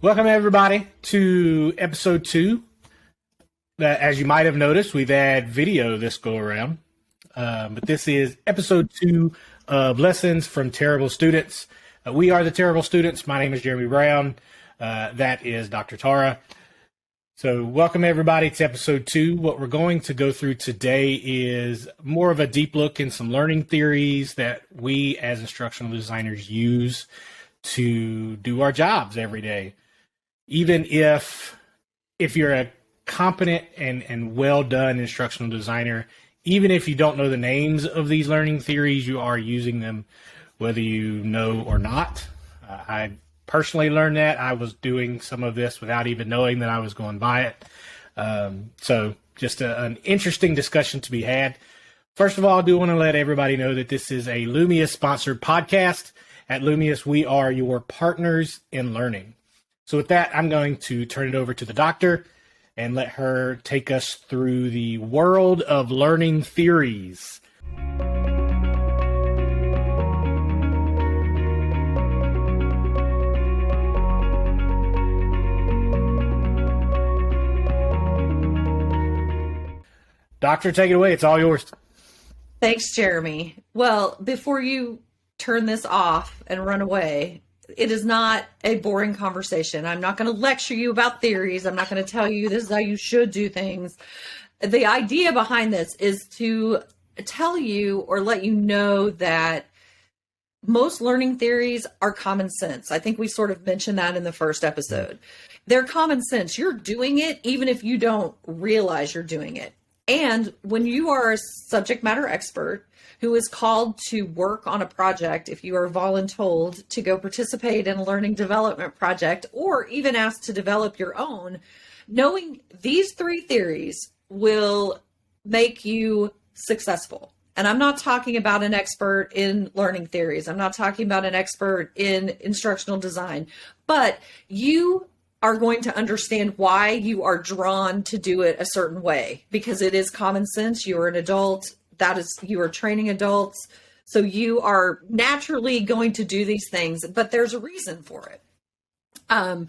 Welcome, everybody, to episode 2. As you might have noticed, we've had video this go around. But this is episode 2 of Lessons from Terrible Students. We are the Terrible Students. My name is Jeremy Brown. That is Dr. Tara. So welcome, everybody, to episode 2. What we're going to go through today is more of a deep look in some learning theories that we as instructional designers use to do our jobs every day. Even if you're a competent and well done instructional designer, even if you don't know the names of these learning theories, you are using them whether you know or not. I personally learned that. I was doing some of this without even knowing that I was going by it. So just an interesting discussion to be had. First of all, I do want to let everybody know that this is a Lumius sponsored podcast. At Lumius, we are your partners in learning. So with that, I'm going to turn it over to the doctor and let her take us through the world of learning theories. Doctor, take it away. It's all yours. Thanks, Jeremy. Well, before you turn this off and run away, it is not a boring conversation. I'm not going to lecture you about theories. I'm not going to tell you this is how you should do things. The idea behind this is to tell you or let you know that most learning theories are common sense. I think we sort of mentioned that in the first episode. They're common sense. You're doing it even if you don't realize you're doing it. And when you are a subject matter expert who is called to work on a project, if you are voluntold to go participate in a learning development project, or even asked to develop your own, knowing these 3 theories will make you successful. And I'm not talking about an expert in learning theories. I'm not talking about an expert in instructional design, but you are going to understand why you are drawn to do it a certain way, because it is common sense. You are an adult. You are training adults. So you are naturally going to do these things, but there's a reason for it. I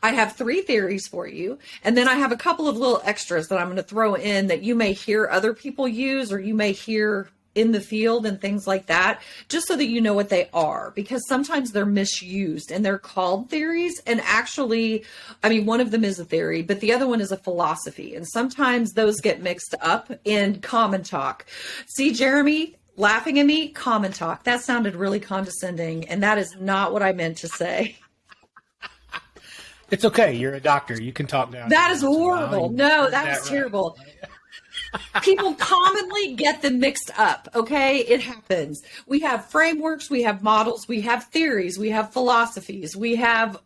have 3 theories for you. And then I have a couple of little extras that I'm going to throw in that you may hear other people use, or you may hear in the field and things like that, just so that you know what they are, because sometimes they're misused and they're called theories. And actually, I mean, one of them is a theory, but the other one is a philosophy. And sometimes those get mixed up in common talk. See, Jeremy laughing at me, common talk. That sounded really condescending. And that is not what I meant to say. It's okay. You're a doctor. You can talk now. That is horrible. No, that is terrible. People commonly get them mixed up, okay? It happens. We have frameworks, we have models, we have theories, we have philosophies, we have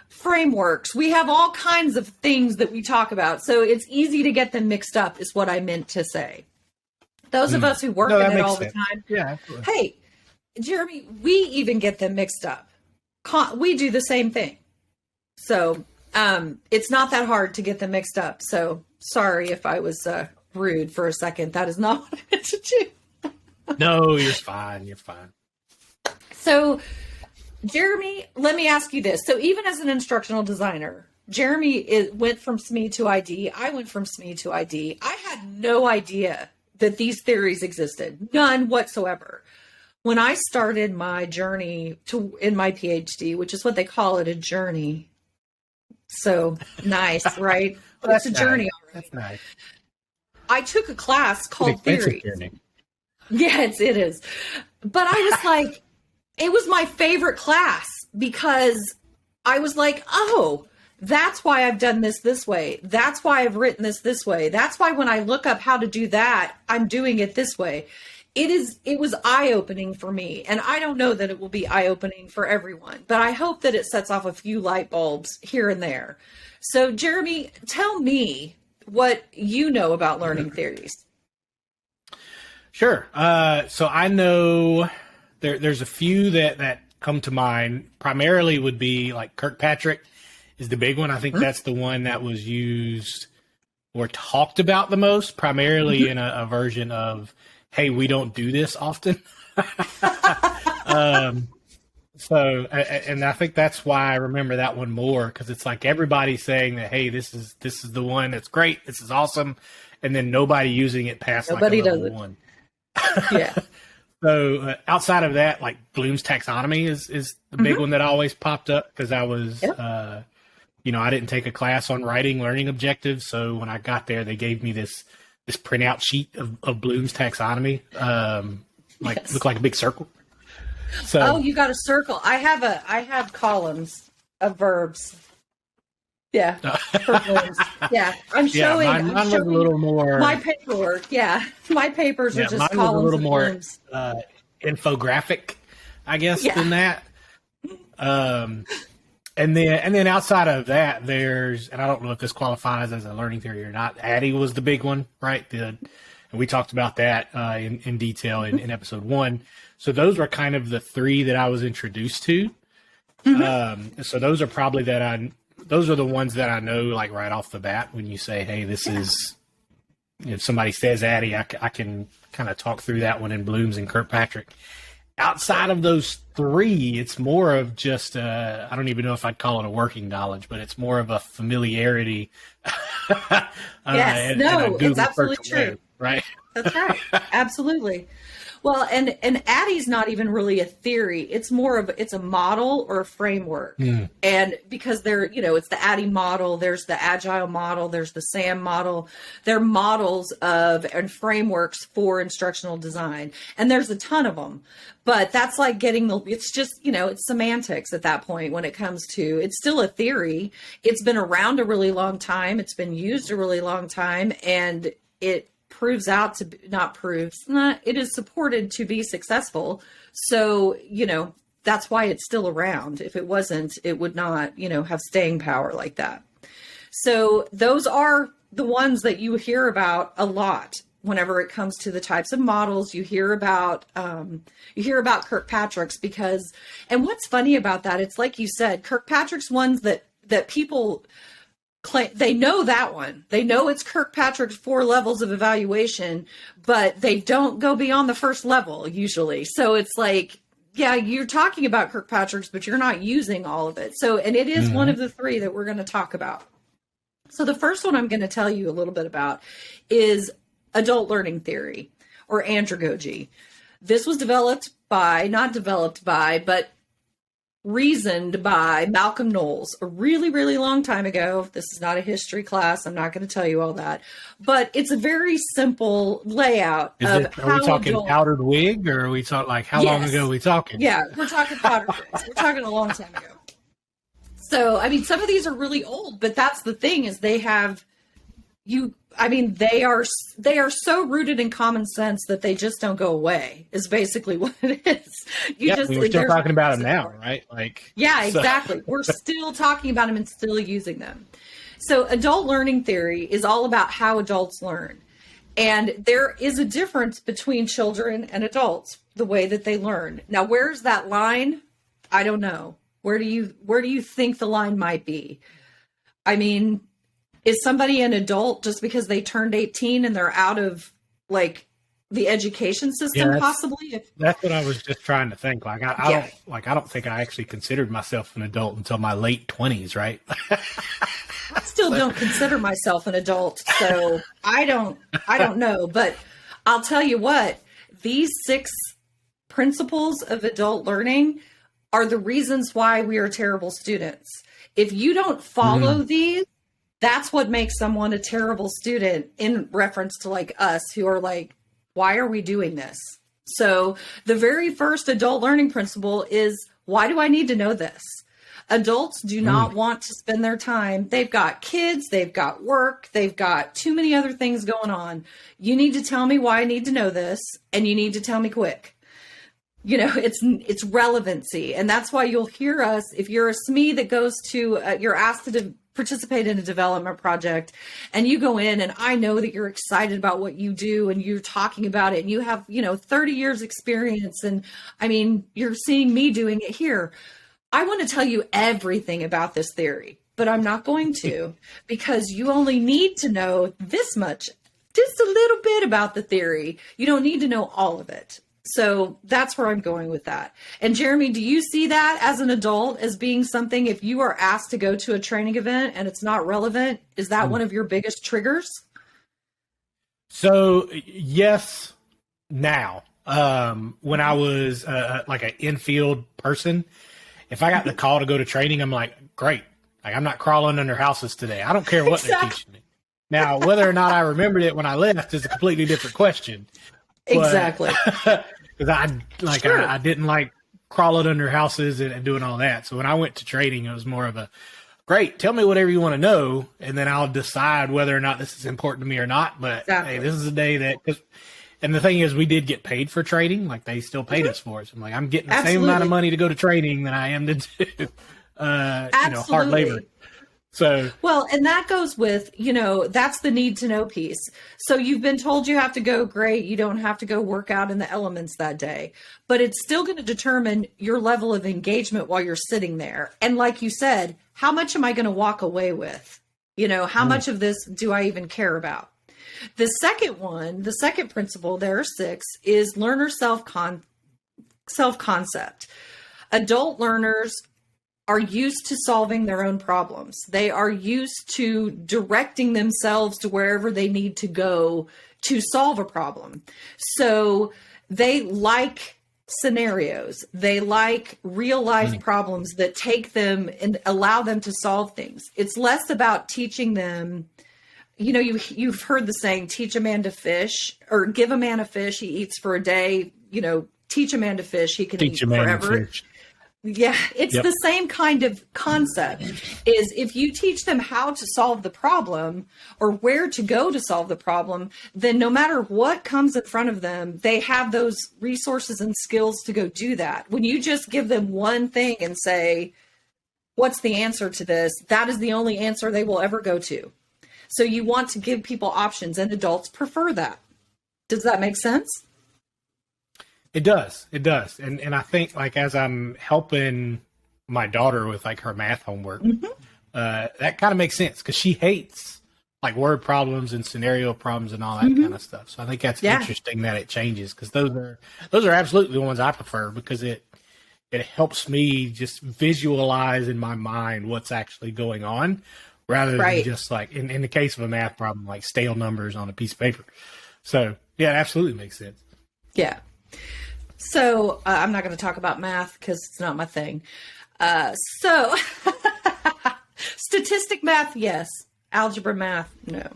frameworks, we have all kinds of things that we talk about. So it's easy to get them mixed up is what I meant to say. Those of us who work in it all the time. Yeah, absolutely. Hey, Jeremy, we even get them mixed up. We do the same thing. So it's not that hard to get them mixed up. So sorry if I was rude for a second. That is not what I meant to do. No, you're fine. You're fine. So, Jeremy, let me ask you this. So even as an instructional designer, Jeremy went from SME to ID. I went from SME to ID. I had no idea that these theories existed. None whatsoever. When I started my journey in my PhD, which is what they call it, a journey. So nice, right? Well, it's a journey. Nice. All right. That's nice. I took a class called Theory. Yes, it is. But I was like, it was my favorite class because I was like, oh, that's why I've done this way. That's why I've written this way. That's why when I look up how to do that, I'm doing it this way. It was eye-opening for me. And I don't know that it will be eye-opening for everyone, but I hope that it sets off a few light bulbs here and there. So Jeremy, tell me what you know about learning theories. Sure. So I know there's a few that come to mind. Primarily would be like Kirkpatrick is the big one. I think that's the one that was used or talked about the most, primarily in a version of, hey, we don't do this often. And I think that's why I remember that one more, because it's like everybody's saying that, hey, this is the one that's great, this is awesome, and then nobody using it past like a Nobody does level it. one. Yeah. So outside of that, like Bloom's taxonomy is the big one that always popped up, because I was, Yep. I didn't take a class on writing learning objectives, so when I got there, they gave me this printout sheet of Bloom's taxonomy, Yes. looked like a big circle. So Oh, you got a circle. I have columns of verbs. Yeah. For Blooms. Yeah. I'm showing, mine I'm was a showing little more. my paperwork. Yeah. My papers are Yeah, just mine was a columns little of more Blooms. infographic, I guess, Yeah. than that. And then outside of that, there's, and I don't know if this qualifies as a learning theory or not. ADDIE was the big one, right? And we talked about that in detail in episode 1. So those were kind of the 3 that I was introduced to. So those are probably those are the ones that I know, like right off the bat, when you say, hey, this is, if somebody says ADDIE, I can kind of talk through that one in Bloom's and Kirkpatrick. Outside of those 3, it's more of just, I don't even know if I'd call it a working knowledge, but it's more of a familiarity. Yes, it's absolutely true. Right? That's right. Absolutely. Well, and ADDIE's not even really a theory. It's more of, it's a model or a framework. And because it's the ADDIE model, there's the Agile model, there's the SAM model. They're models of and frameworks for instructional design. And there's a ton of them. But that's like it's just, it's semantics at that point when it comes to, it's still a theory. It's been around a really long time. It's been used a really long time. And it proves out to be, it is supported to be successful. So, that's why it's still around. If it wasn't, it would not, have staying power like that. So those are the ones that you hear about a lot whenever it comes to the types of models. You hear about Kirkpatrick's because, and what's funny about that, it's like you said, Kirkpatrick's ones that people claim, they know that one. They know it's Kirkpatrick's 4 levels of evaluation, but they don't go beyond the first level usually. So it's like, yeah, you're talking about Kirkpatrick's, but you're not using all of it. So, and it is one of the 3 that we're going to talk about. So the first one I'm going to tell you a little bit about is adult learning theory, or andragogy. This was reasoned by Malcolm Knowles a really, really long time ago. This is not a history class. I'm not going to tell you all that, but it's a very simple layout Are we talking powdered wig, or are we talking like how long ago are we talking? Yeah, we're talking powdered wigs. We're talking a long time ago. So, I mean, some of these are really old, but that's the thing is they are so rooted in common sense that they just don't go away, is basically what it is. We're still talking about them now, right? Exactly. We're still talking about them and still using them. So adult learning theory is all about how adults learn. And there is a difference between children and adults, the way that they learn. Now, where's that line? I don't know. Where do you think the line might be? I mean, is somebody an adult just because they turned 18 and they're out of like the education system, possibly? That's what I was just trying to think. I don't think I actually considered myself an adult until my late 20s, right? I still don't consider myself an adult, so I don't know. But I'll tell you what, these 6 principles of adult learning are the reasons why we are terrible students. If you don't follow these, that's what makes someone a terrible student in reference to like us who are like, why are we doing this? So the very first adult learning principle is, why do I need to know this? Adults do not want to spend their time. They've got kids, they've got work, they've got too many other things going on. You need to tell me why I need to know this, and you need to tell me quick. It's relevancy. And that's why you'll hear us, if you're a SME that goes to, you're asked to participate in a development project and you go in, and I know that you're excited about what you do and you're talking about it and you have, 30 years experience. And I mean, you're seeing me doing it here. I want to tell you everything about this theory, but I'm not going to, because you only need to know this much, just a little bit about the theory. You don't need to know all of it. So that's where I'm going with that. And Jeremy, do you see that as an adult as being something, if you are asked to go to a training event and it's not relevant, is that one of your biggest triggers? So yes, now, when I was like an infield person, if I got the call to go to training, I'm like, great. Like, I'm not crawling under houses today. I don't care what they're teaching me. Now, whether or not I remembered it when I left is a completely different question. Exactly. Because I didn't like crawling under houses and doing all that. So when I went to training, it was more of a, great, tell me whatever you want to know, and then I'll decide whether or not this is important to me or not. But hey, this is a day that, and the thing is, we did get paid for training. Like, they still paid us for it. So I'm like, I'm getting the same amount of money to go to training than I am to do, hard labor. So, well, and that goes with, that's the need to know piece. So you've been told you have to go, great. You don't have to go work out in the elements that day, but it's still going to determine your level of engagement while you're sitting there. And like you said, how much am I going to walk away with? How much of this do I even care about? The second principle, there are 6, is learner self-concept. Adult learners are used to solving their own problems. They are used to directing themselves to wherever they need to go to solve a problem. So they like scenarios. They like real life problems that take them and allow them to solve things. It's less about teaching them. You've heard the saying, teach a man to fish, or give a man a fish, he eats for a day. Teach a man to fish, he can eat forever. Yeah, it's the same kind of concept. Is if you teach them how to solve the problem or where to go to solve the problem, then no matter what comes in front of them, they have those resources and skills to go do that. When you just give them one thing and say, what's the answer to this? That is the only answer they will ever go to. So you want to give people options, and adults prefer that. Does that make sense? It does. And I think, like, as I'm helping my daughter with like her math homework, that kind of makes sense, because she hates like word problems and scenario problems and all that kind of stuff. So I think that's interesting that it changes, because those are absolutely the ones I prefer, because it helps me just visualize in my mind what's actually going on, rather than just like in the case of a math problem, like stale numbers on a piece of paper. So yeah, it absolutely makes sense. Yeah. So I'm not going to talk about math because it's not my thing. So statistic math, yes. Algebra math, no.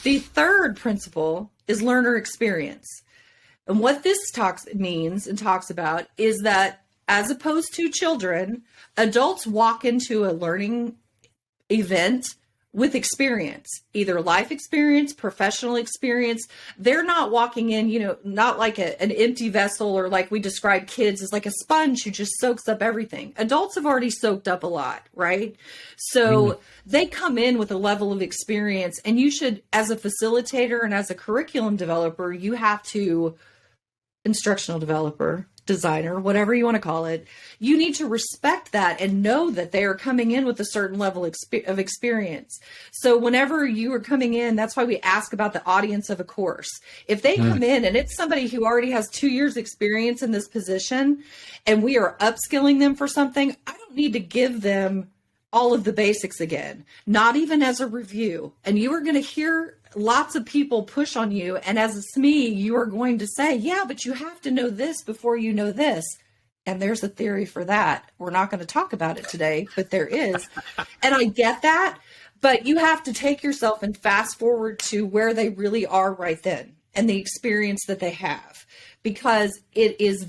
The third principle is learner experience. And what this talks about is that, as opposed to children, adults walk into a learning event with experience, either life experience, professional experience. They're not walking in, not like an empty vessel, or like we describe kids as like a sponge who just soaks up everything. Adults have already soaked up a lot, right? So they come in with a level of experience, and you should, as a facilitator and as a curriculum developer, you have to, instructional developer, designer, whatever you want to call it, you need to respect that and know that they are coming in with a certain level of experience. So whenever you are coming in, that's why we ask about the audience of a course. If they come in and it's somebody who already has 2 years experience in this position, and we are upskilling them for something, I don't need to give them all of the basics again, not even as a review. And you are going to hear lots of people push on you. And as a SME, you are going to say, yeah, but you have to know this before you know this. And there's a theory for that. We're not going to talk about it today, but there is. And I get that, but you have to take yourself and fast forward to where they really are right then, and the experience that they have, because it is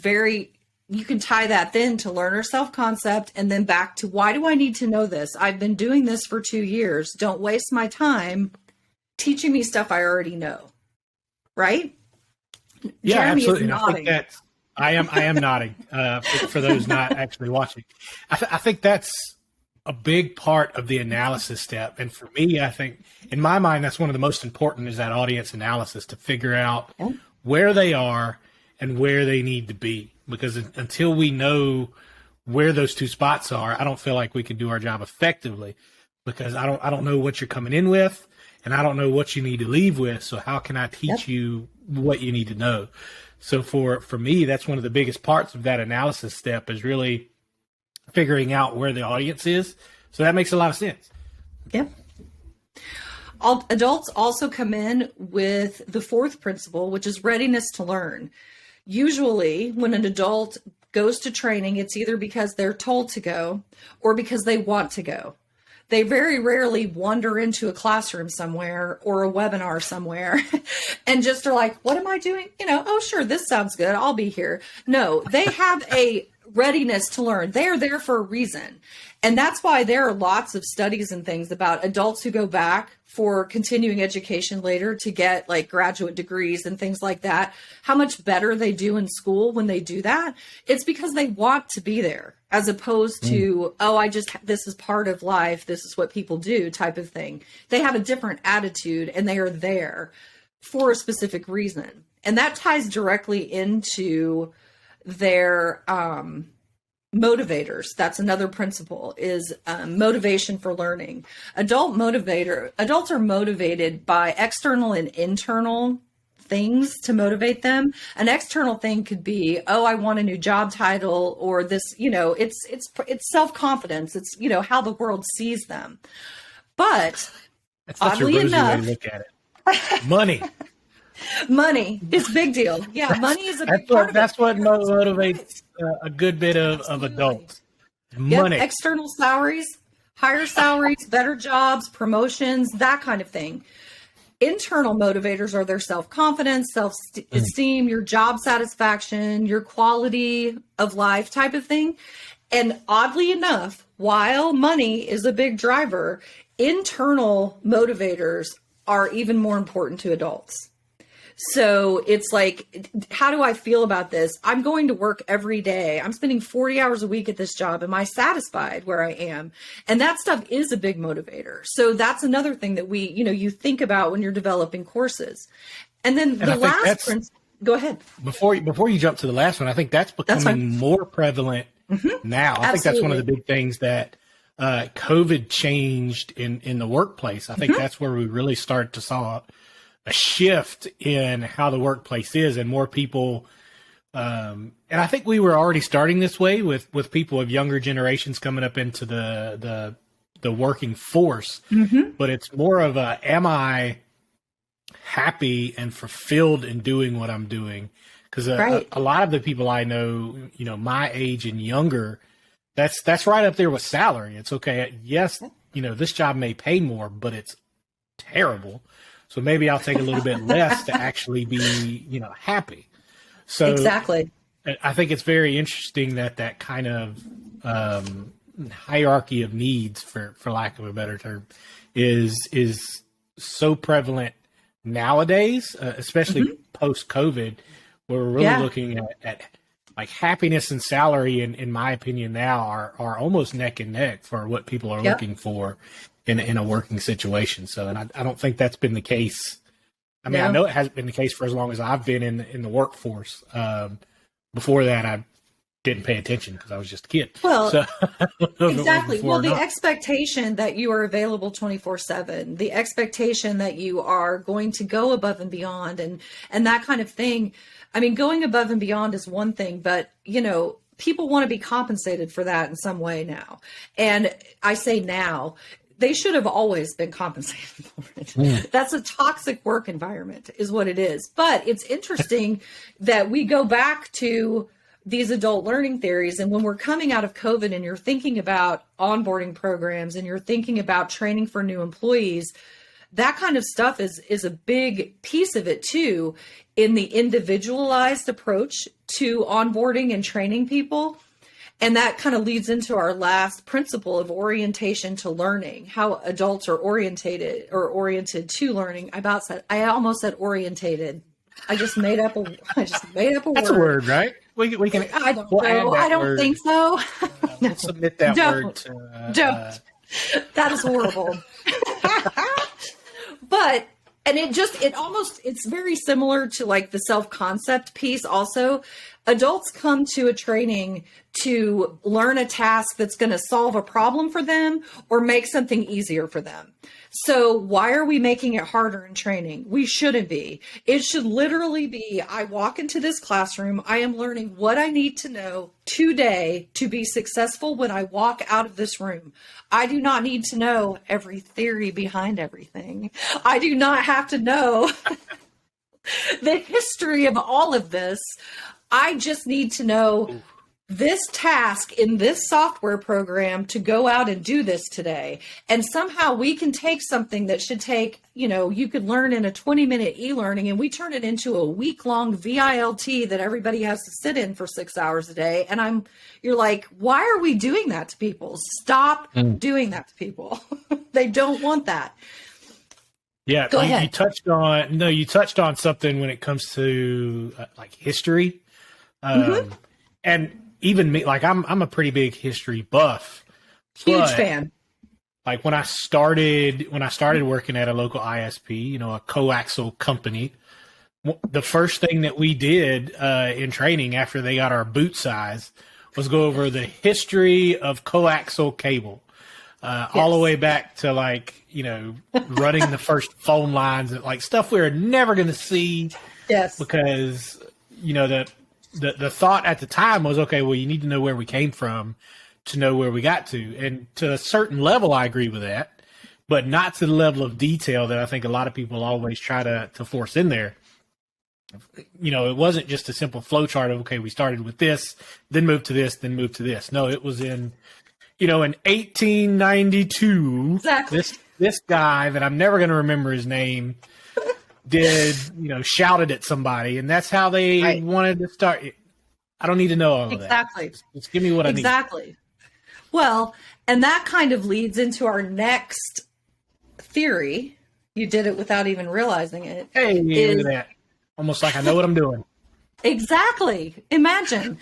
you can tie that then to learner self-concept, and then back to, why do I need to know this? I've been doing this for 2 years. Don't waste my time teaching me stuff I already know. Right? Yeah, Jeremy absolutely. is nodding. I am nodding for those not actually watching. I think that's a big part of the analysis step. And for me, I think, in my mind, that's one of the most important, is that audience analysis, to figure out where they are and where they need to be. Because until we know where those two spots are, I don't feel like we can do our job effectively, because I don't know what you're coming in with, and I don't know what you need to leave with. So how can I teach you what you need to know? So for me, that's one of the biggest parts of that analysis step is really figuring out where the audience is. So that makes a lot of sense. Yep. Adults also come in with the fourth principle, which is readiness to learn. Usually when an adult goes to training, it's either because they're told to go or because they want to go. They very rarely wander into a classroom somewhere or a webinar somewhere and just are like, what am I doing? Oh, sure, this sounds good. I'll be here. No, they have a readiness to learn. They are there for a reason. And that's why there are lots of studies and things about adults who go back for continuing education later to get like graduate degrees and things like that, how much better they do in school when they do that. It's because they want to be there as opposed to, this is part of life. This is what people do type of thing. They have a different attitude and they are there for a specific reason. And that ties directly into their, motivators. That's another principle is motivation for learning. Adults are motivated by external and internal things to motivate them. An external thing could be, I want a new job title, or this, it's self-confidence. It's, how the world sees them. But that's oddly enough, way to look at it. Money is a big deal. Yeah, money is a big part of it. That's what motivates a good bit of adults. Money. Yep, external salaries, higher salaries, better jobs, promotions, that kind of thing. Internal motivators are their self-confidence, self-esteem, your job satisfaction, your quality of life type of thing. And oddly enough, while money is a big driver, internal motivators are even more important to adults. So it's like, how do I feel about this? I'm going to work every day. I'm spending 40 hours a week at this job. Am I satisfied where I am? And that stuff is a big motivator. So that's another thing that you think about when you're developing courses. And then the last principle, go ahead. Before you jump to the last one, I think that's becoming more prevalent now. I think that's one of the big things that COVID changed in the workplace. I think that's where we really start to saw a shift in how the workplace is, and more people. And I think we were already starting this way with people of younger generations coming up into the working force. But it's more of a, am I happy and fulfilled in doing what I'm doing? Because a lot of the people I know, my age and younger, that's right up there with salary. It's okay. Yes, this job may pay more, but it's terrible. So maybe I'll take a little bit less to actually be, happy. So exactly. I think it's very interesting that kind of hierarchy of needs, for lack of a better term, is so prevalent nowadays, especially post-COVID, where we're really looking at like happiness and salary, in my opinion, now are almost neck and neck for what people are looking for in a working situation. So, and I don't think that's been the case. I mean, I know it hasn't been the case for as long as I've been in the workforce. Before that, I didn't pay attention because I was just a kid. Well, so, exactly. Well, the expectation that you are available 24/7, the expectation that you are going to go above and beyond, and that kind of thing. I mean, going above and beyond is one thing, but people want to be compensated for that in some way now. And I say now, they should have always been compensated for it. That's a toxic work environment is what it is. But it's interesting that we go back to these adult learning theories. And when we're coming out of COVID and you're thinking about onboarding programs and you're thinking about training for new employees, that kind of stuff is a big piece of it too, in the individualized approach to onboarding and training people. And that kind of leads into our last principle of orientation to learning, how adults are oriented to learning. I almost said orientated. I just made up a word. That's a word, right? We can. I don't know. I don't think so. No. Submit that word to. Don't. That is horrible. But, and it's very similar to like the self-concept piece also. Adults come to a training to learn a task that's going to solve a problem for them or make something easier for them. So why are we making it harder in training? We shouldn't be. It should literally be, I walk into this classroom, I am learning what I need to know today to be successful when I walk out of this room. I do not need to know every theory behind everything. I do not have to know the history of all of this. I just need to know this task in this software program to go out and do this today. And somehow we can take something that should take, you could learn in a 20-minute e-learning, and we turn it into a week-long VILT that everybody has to sit in for 6 hours a day. And you're like, why are we doing that to people? Stop doing that to people. They don't want that. Yeah, Go ahead. You touched on something when it comes to like history. And even me, like I'm a pretty big history buff. Huge fan. Like when I started working at a local ISP, a coaxial company, the first thing that we did in training after they got our boot size was go over the history of coaxial cable, all the way back to running the first phone lines and like stuff we were never going to see. Yes, because the thought at the time was, okay, well, you need to know where we came from to know where we got to. And to a certain level, I agree with that, but not to the level of detail that I think a lot of people always try to force in there. It wasn't just a simple flow chart of, okay, we started with this, then moved to this, then moved to this. No, it was in 1892, exactly. This guy that I'm never going to remember his name shouted at somebody, and that's how they wanted to start. I don't need to know all of that. Exactly. Just give me what I need. Exactly. Well, and that kind of leads into our next theory. You did it without even realizing it. Hey, look at that. Almost like I know what I'm doing. Exactly. Imagine.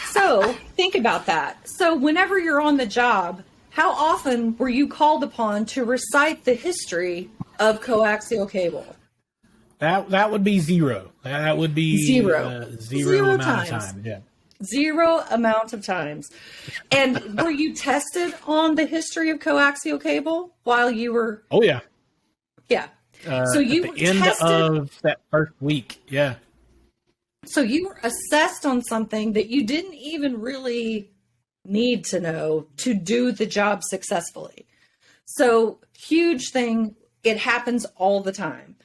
So think about that. So whenever you're on the job, how often were you called upon to recite the history of coaxial cable? That would be zero. That would be zero amount times. of time. Yeah. Zero amount of times. And were you tested on the history of coaxial cable while you were? Oh yeah. Yeah. So you at the end of that first week. Yeah. So you were assessed on something that you didn't even really need to know to do the job successfully. So huge thing. It happens all the time.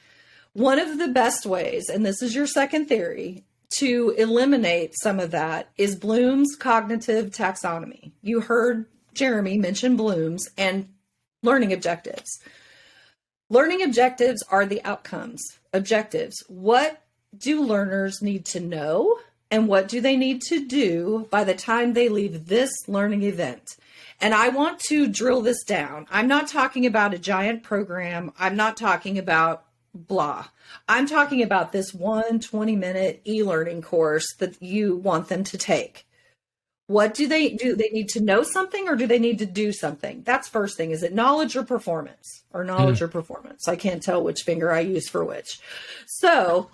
One of the best ways, and this is your second theory, to eliminate some of that is Bloom's cognitive taxonomy. You heard Jeremy mention Bloom's and learning objectives. Learning objectives are the outcomes. Objectives. What do learners need to know and what do they need to do by the time they leave this learning event? And I want to drill this down. I'm not talking about a giant program. I'm not talking about blah. I'm talking about this 20-minute e-learning course that you want them to take. What do? They need to know something or do they need to do something? That's first thing. Is it knowledge or performance? Or knowledge or performance? I can't tell which finger I use for which. So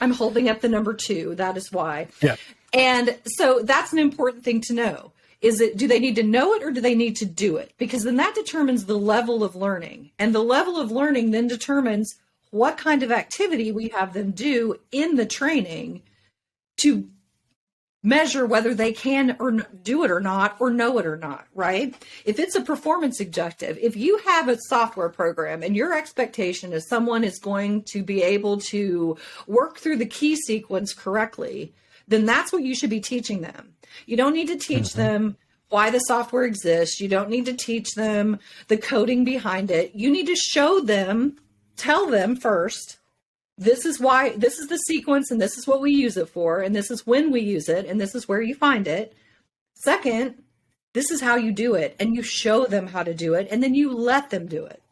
I'm holding up the number 2. That is why. Yeah. And so that's an important thing to know. Do they need to know it or do they need to do it? Because then that determines the level of learning. And the level of learning then determines what kind of activity we have them do in the training to measure whether they can or do it or not, or know it or not, right? If it's a performance objective, if you have a software program and your expectation is someone is going to be able to work through the key sequence correctly, then that's what you should be teaching them. You don't need to teach them why the software exists. You don't need to teach them the coding behind it. You need to show them, tell them first, this is why, this is the sequence and this is what we use it for. And this is when we use it. And this is where you find it. Second, this is how you do it. And you show them how to do it. And then you let them do it.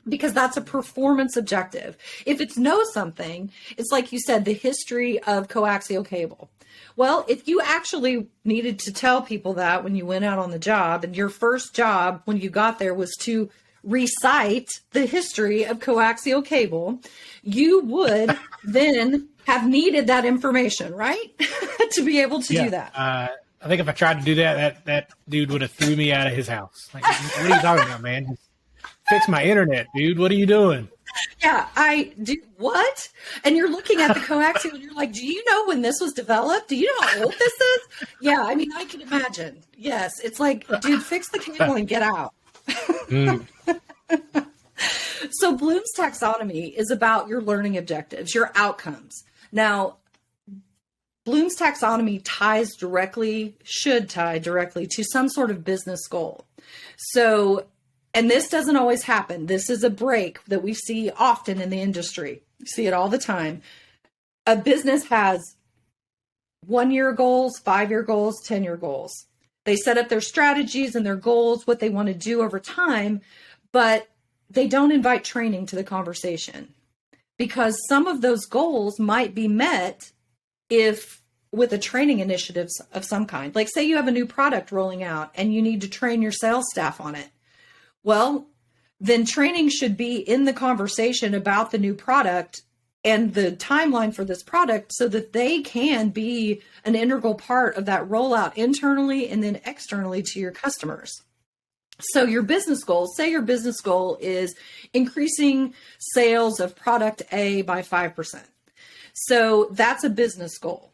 Because that's a performance objective. If it's know something, it's like you said, the history of coaxial cable. Well, if you actually needed to tell people that when you went out on the job and your first job when you got there was to recite the history of coaxial cable, you would then have needed that information, right? To be able to do that. I think if I tried to do that dude would have threw me out of his house. Like, what are you talking about, man? Just fix my internet, dude. What are you doing? Yeah, I do. What? And you're looking at the coaxial and you're like, do you know when this was developed? Do you know how old this is? Yeah, I mean, I can imagine. Yes, it's like, dude, fix the cable and get out. So Bloom's taxonomy is about your learning objectives, your outcomes. Now, Bloom's taxonomy should tie directly to some sort of business goal. So, and this doesn't always happen. This is a break that we see often in the industry. You see it all the time. A business has 1-year goals, 5-year goals, 10-year goals. They set up their strategies and their goals, what they want to do over time, but they don't invite training to the conversation because some of those goals might be met if with a training initiative of some kind. Like say you have a new product rolling out and you need to train your sales staff on it. Well, then training should be in the conversation about the new product and the timeline for this product so that they can be an integral part of that rollout internally and then externally to your customers. So your business goals, say your business goal is increasing sales of product A by 5%. So that's a business goal.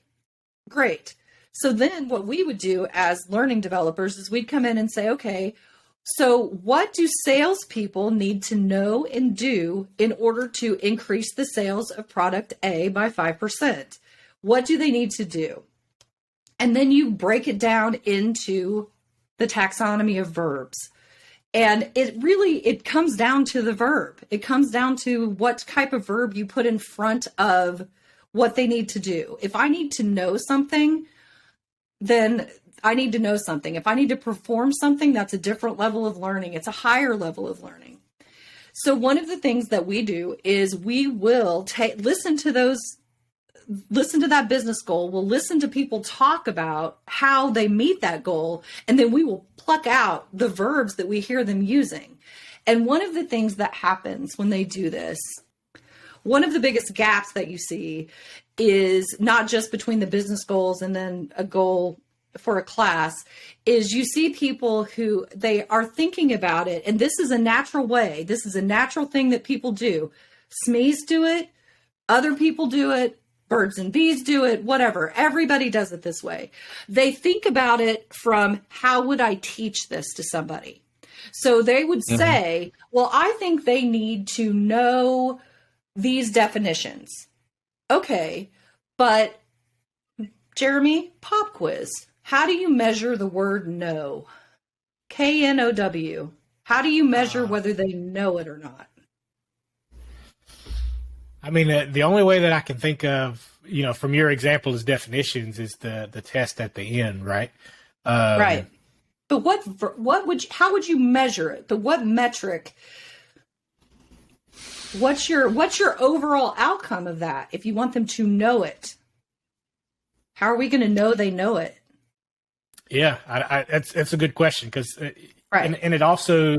Great. So then what we would do as learning developers is we'd come in and say, okay, so what do salespeople need to know and do in order to increase the sales of product A by 5%? What do they need to do? And then you break it down into the taxonomy of verbs. And it comes down to the verb. It comes down to what type of verb you put in front of what they need to do. If I need to know something, then I need to know something. If I need to perform something, that's a different level of learning. It's a higher level of learning. So one of the things that we do is we will listen to that business goal. We'll listen to people talk about how they meet that goal. And then we will pluck out the verbs that we hear them using. And one of the things that happens when they do this, one of the biggest gaps that you see is not just between the business goals and then a goal for a class, is you see people who they are thinking about it. And this is a natural way. This is a natural thing that people do. SMEs do it. Other people do it. Birds and bees do it, whatever. Everybody does it this way. They think about it from how would I teach this to somebody? So they would say, well, I think they need to know these definitions. Okay, but Jeremy, pop quiz. How do you measure the word know? K-N-O-W. How do you measure whether they know it or not? I mean, the only way that I can think of, from your example as definitions is the test at the end, right? Right. But how would you measure it? But what metric? What's your overall outcome of that? If you want them to know it, how are we going to know they know it? Yeah, that's a good question because, right. And it also,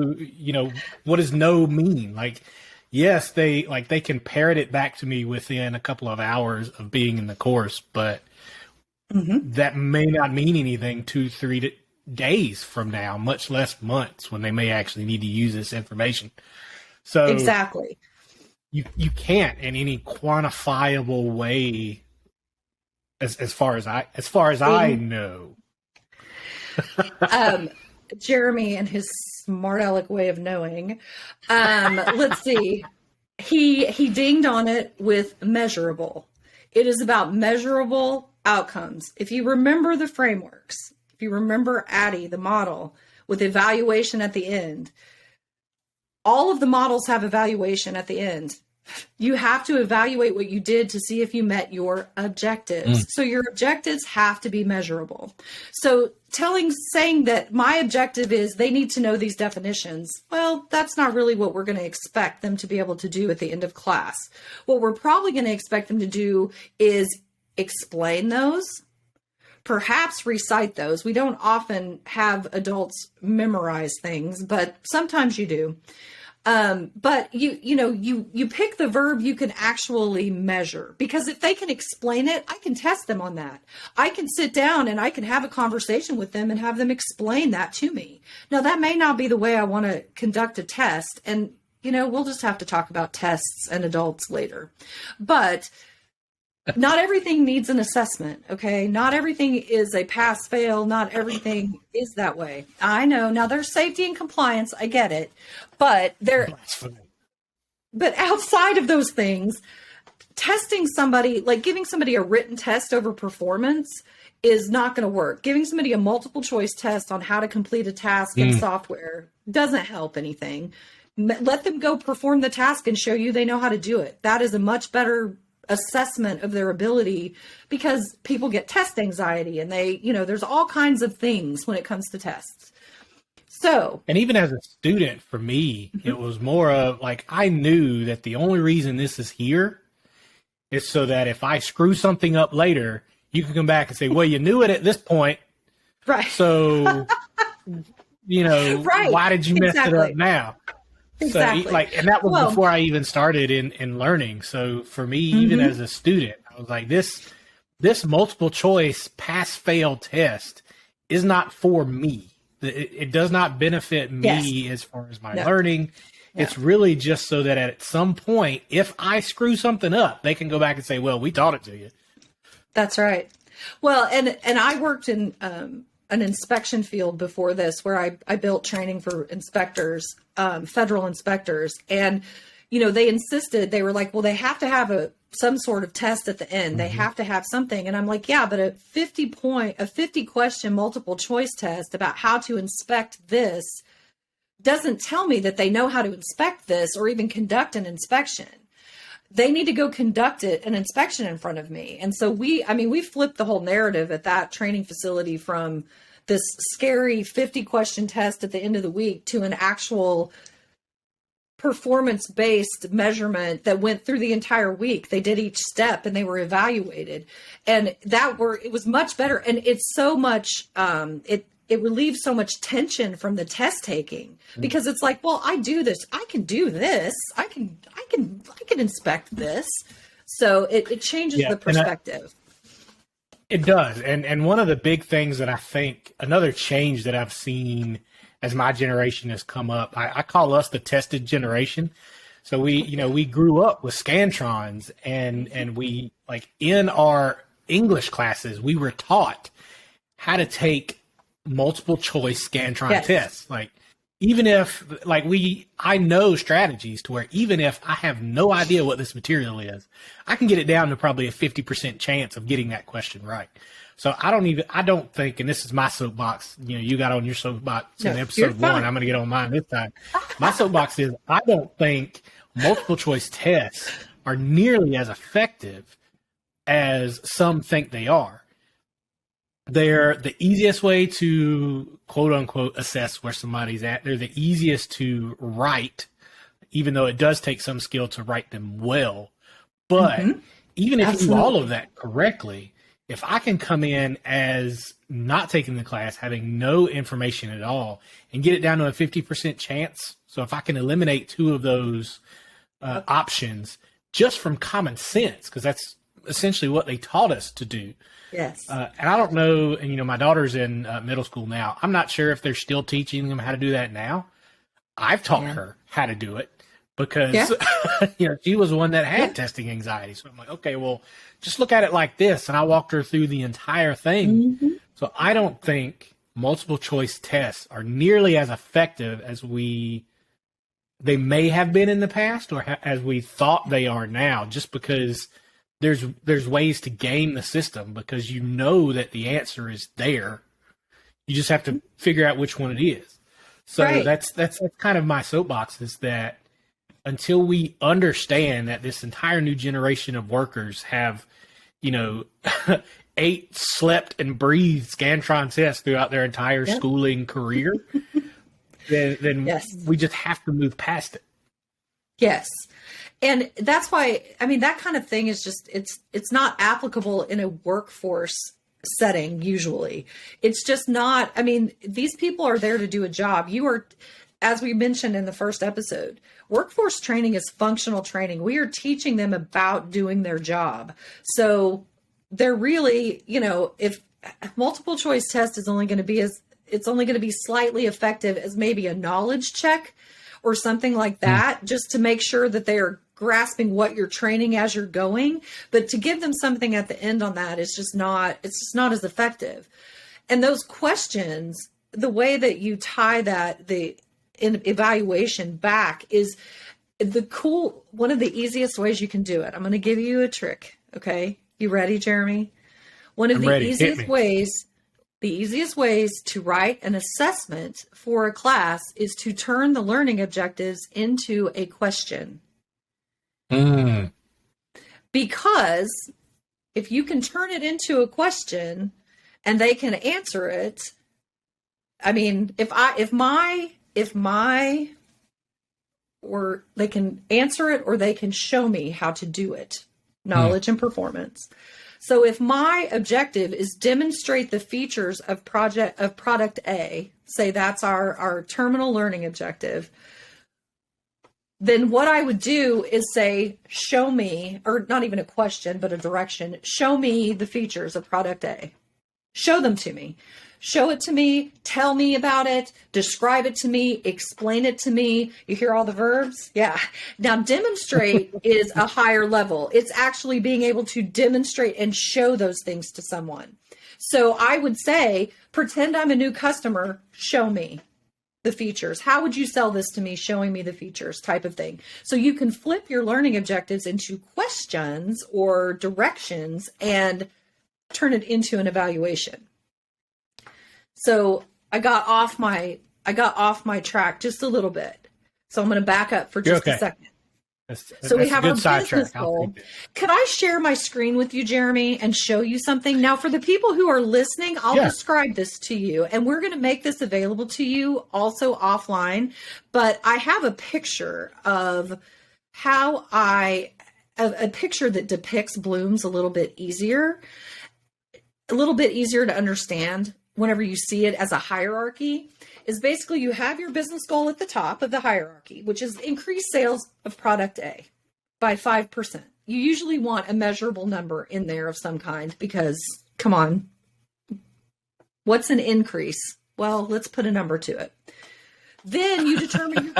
what does know mean? Like, yes, they can parrot it back to me within a couple of hours of being in the course, but that may not mean anything 2-3 days from now, much less months when they may actually need to use this information. So exactly, you can't in any quantifiable way, as far as I know. Jeremy and his smart aleck way of knowing. Let's see. He dinged on it with measurable. It is about measurable outcomes. If you remember the frameworks, if you remember ADDIE, the model with evaluation at the end, all of the models have evaluation at the end. You have to evaluate what you did to see if you met your objectives. So your objectives have to be measurable. So saying that my objective is they need to know these definitions, well, that's not really what we're going to expect them to be able to do at the end of class. What we're probably going to expect them to do is explain those, perhaps recite those. We don't often have adults memorize things, but sometimes you do. But you pick the verb you can actually measure, because if they can explain it, I can test them on that. I can sit down and I can have a conversation with them and have them explain that to me. Now, that may not be the way I want to conduct a test. And, we'll just have to talk about tests and adults later. But not everything needs an assessment, okay? Not everything is a pass-fail. Not everything is that way. I know. Now, there's safety and compliance. I get it. But outside of those things, testing somebody, like giving somebody a written test over performance is not going to work. Giving somebody a multiple choice test on how to complete a task in software doesn't help anything. Let them go perform the task and show you they know how to do it. That is a much better assessment of their ability, because people get test anxiety and there's all kinds of things when it comes to tests. So, and even as a student, for me, it was more of like, I knew that the only reason this is here is so that if I screw something up later, you can come back and say, well, you knew it at this point. Right. So, right. Why did you mess it up now? Exactly. So, and that was before I even started in learning. So for me, even as a student, I was like, this multiple choice pass fail test is not for me. It does not benefit me as far as my learning. No. It's really just so that at some point, if I screw something up, they can go back and say, well, we taught it to you. That's right. Well, and I worked in an inspection field before this, where I built training for inspectors, federal inspectors. And, they insisted, they were like, well, they have to have some sort of test at the end. They have to have something. And I'm like, yeah, but a 50 question multiple choice test about how to inspect this doesn't tell me that they know how to inspect this or even conduct an inspection. They need to go conduct an inspection in front of me. And so we flipped the whole narrative at that training facility from this scary 50 question test at the end of the week to an actual performance-based measurement that went through the entire week. They did each step and they were evaluated, and it was much better. And it's so much, it relieves so much tension from the test taking, because it's like, well, I do this, I can do this, I can inspect this. So it changes the perspective. It does. And one of the big things that I think, another change that I've seen as my generation has come up, I call us the tested generation. So we grew up with Scantrons, and we, like, in our English classes, we were taught how to take multiple choice Scantron tests. Like, even if, like, I know strategies to where even if I have no idea what this material is, I can get it down to probably a 50% chance of getting that question right. So I don't think, and this is my soapbox, you got on your soapbox in episode 1, I'm going to get on mine this time. My soapbox is, I don't think multiple choice tests are nearly as effective as some think they are. They're the easiest way to, quote unquote, assess where somebody's at. They're the easiest to write, even though it does take some skill to write them well. But even if you do all of that correctly, if I can come in as not taking the class, having no information at all, and get it down to a 50% chance, so if I can eliminate 2 of those options just from common sense, because that's essentially what they taught us to do. Yes. And I don't know, and my daughter's in middle school now. I'm not sure if they're still teaching them how to do that now. I've taught her how to do it, because she was one that had testing anxiety. So I'm like, okay, well, just look at it like this. And I walked her through the entire thing. So I don't think multiple choice tests are nearly as effective as they may have been in the past, or as we thought they are now, just because there's ways to game the system, because you know that the answer is there. You just have to figure out which one it is. So that's kind of my soapbox, is that until we understand that this entire new generation of workers have, 8 slept and breathed Scantron tests throughout their entire schooling career, then we just have to move past it. Yes. And that's why, that kind of thing is just, it's not applicable in a workforce setting usually. It's just not, these people are there to do a job. as we mentioned in the first episode, workforce training is functional training. We are teaching them about doing their job. So they're really, if a multiple choice test is only going to be it's only going to be slightly effective as maybe a knowledge check or something like that, just to make sure that they are grasping what you're training as you're going. But to give them something at the end on that is just not, it's just not as effective. And those questions, the way that you tie that, in evaluation back is one of the easiest ways you can do it. I'm going to give you a trick. Okay. You ready, Jeremy? One of the easiest ways to write an assessment for a class is to turn the learning objectives into a question. Because if you can turn it into a question and they can answer it, I mean, or they can answer it or they can show me how to do it, knowledge and performance. So if my objective is demonstrate the features of product A, say that's our terminal learning objective, then what I would do is say, show me, or not even a question, but a direction, show me the features of product A. Show them to me. Show it to me, tell me about it, describe it to me, explain it to me. You hear all the verbs? Yeah. Now, demonstrate is a higher level. It's actually being able to demonstrate and show those things to someone. So I would say, pretend I'm a new customer, show me the features. How would you sell this to me? Showing me the features type of thing. So you can flip your learning objectives into questions or directions and turn it into an evaluation. So I got off my track just a little bit. So I'm going to back up for just a second. So we have our business goal. Could I share my screen with you, Jeremy, and show you something? Now, for the people who are listening, I'll describe this to you, and we're going to make this available to you also offline. But I have a picture of a picture that depicts blooms a little bit easier to understand. Whenever you see it as a hierarchy, is basically you have your business goal at the top of the hierarchy, which is increase sales of product A by 5%. You usually want a measurable number in there of some kind because, come on, what's an increase? Well, let's put a number to it. Then you determine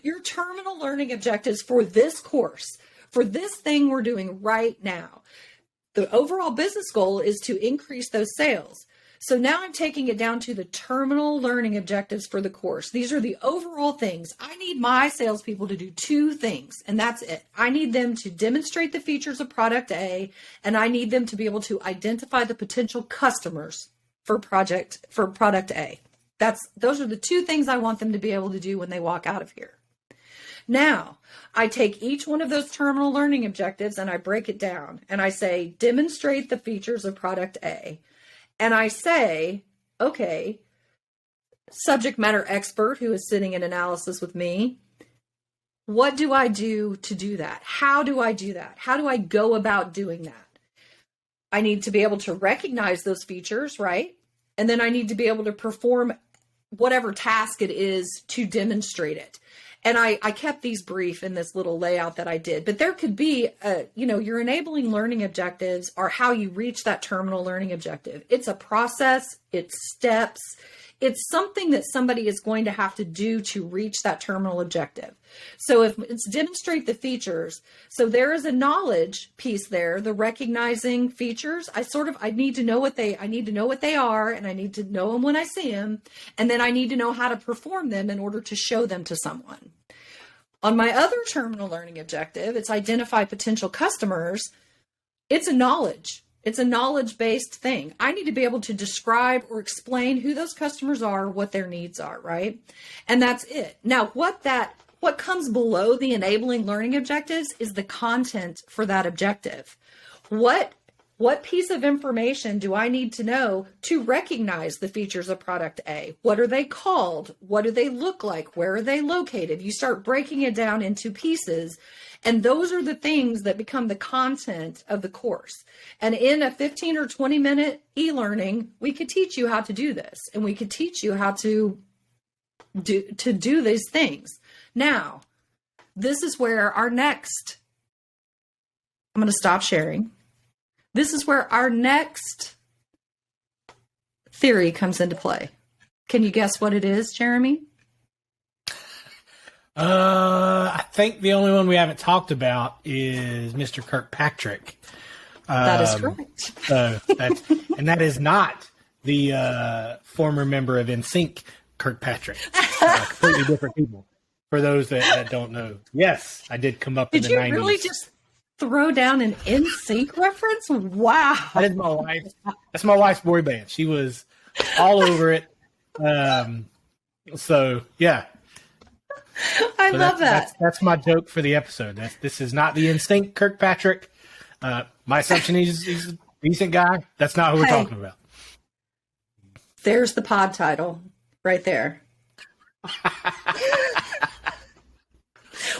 your terminal learning objectives for this course, for this thing we're doing right now. The overall business goal is to increase those sales. So now I'm taking it down to the terminal learning objectives for the course. These are the overall things. I need my salespeople to do two things, and that's it. I need them to demonstrate the features of product A, and I need them to be able to identify the potential customers for product A. Those are the two things I want them to be able to do when they walk out of here. Now, I take each one of those terminal learning objectives and I break it down, and I say, demonstrate the features of product A. And I say, okay, subject matter expert who is sitting in analysis with me, what do I do to do that? How do I do that? How do I go about doing that? I need to be able to recognize those features, right? And then I need to be able to perform whatever task it is to demonstrate it. And I kept these brief in this little layout that I did, but there could be, your enabling learning objectives are how you reach that terminal learning objective. It's a process, it's steps, it's something that somebody is going to have to do to reach that terminal objective. So if it's demonstrate the features, so there is a knowledge piece there, the recognizing features. I need to know what they are, and I need to know them when I see them. And then I need to know how to perform them in order to show them to someone. On my other terminal learning objective, it's identify potential customers. It's a knowledge-based thing. I need to be able to describe or explain who those customers are, what their needs are, right? And that's it. Now, what comes below the enabling learning objectives is the content for that objective. What piece of information do I need to know to recognize the features of product A? What are they called? What do they look like? Where are they located? You start breaking it down into pieces, and those are the things that become the content of the course. And in a 15 or 20 minute e-learning, we could teach you how to do this, and we could teach you how to do these things. Now, this is where I'm going to stop sharing. This is where our next theory comes into play. Can you guess what it is, Jeremy? I think the only one we haven't talked about is Mr. Kirkpatrick. That is correct. That is not the former member of NSYNC, Kirkpatrick. Completely different people. For those that don't know, yes, I did come up in the 90s. Did you really just throw down an NSYNC reference? Wow, that is my wife. That's my wife's boy band. She was all over it. So yeah. I love that. That's my joke for the episode. This is not the NSYNC Kirkpatrick. My assumption is he's a decent guy. That's not who we're talking about. There's the pod title right there.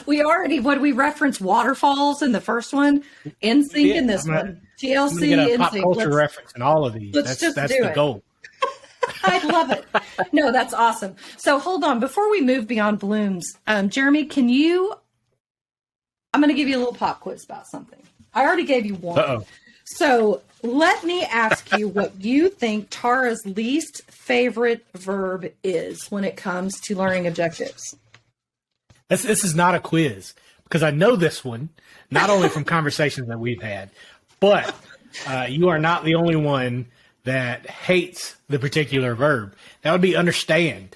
What we reference waterfalls in the first one, NSYNC in this one, TLC, get a pop NSYNC. culture reference in all of these. That's the goal. I love it. No, that's awesome. So hold on. Before we move beyond blooms, Jeremy, I'm going to give you a little pop quiz about something. I already gave you one. Uh-oh. So let me ask you what you think Tara's least favorite verb is when it comes to learning objectives. This is not a quiz because I know this one, not only from conversations that we've had, but you are not the only one that hates the particular verb. That would be understand.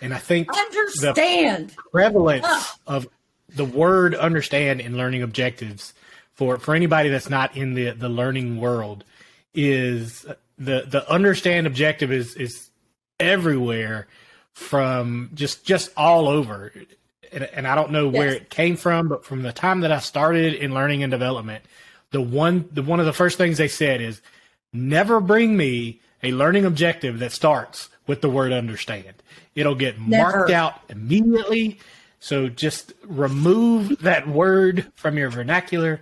And I think understand the prevalence of the word understand in learning objectives for anybody that's not in the learning world is the understand objective is everywhere, from just all over. And I don't know where it came from, but from the time that I started in learning and development, one of the first things they said is, never bring me a learning objective that starts with the word understand. It'll get marked out immediately. So just remove that word from your vernacular.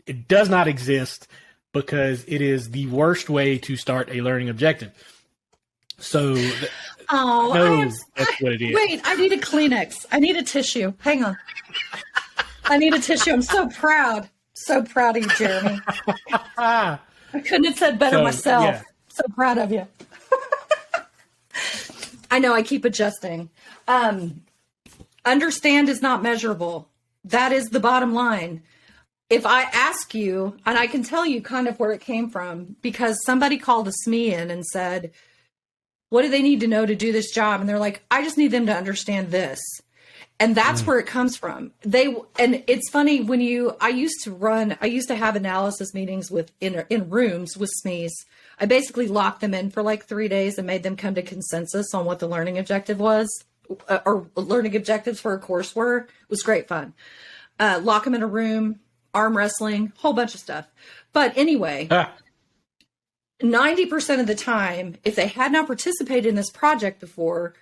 It does not exist because it is the worst way to start a learning objective. So that's what it is. Wait, I need a Kleenex. I need a tissue. Hang on. I need a tissue. I'm so proud. So proud of you, Jeremy. I couldn't have said better myself. Yeah. So proud of you. I know I keep adjusting. Understand is not measurable. That is the bottom line. If I ask you, and I can tell you kind of where it came from, because somebody called a SME in and said, what do they need to know to do this job? And they're like, I just need them to understand this. And that's where it comes from. And it's funny I used to have analysis meetings in rooms with SMEs. I basically locked them in for like 3 days and made them come to consensus on what the learning objective was, or learning objectives for a course were. It was great fun. Lock them in a room, arm wrestling, whole bunch of stuff. But anyway, 90% of the time, if they had not participated in this project before,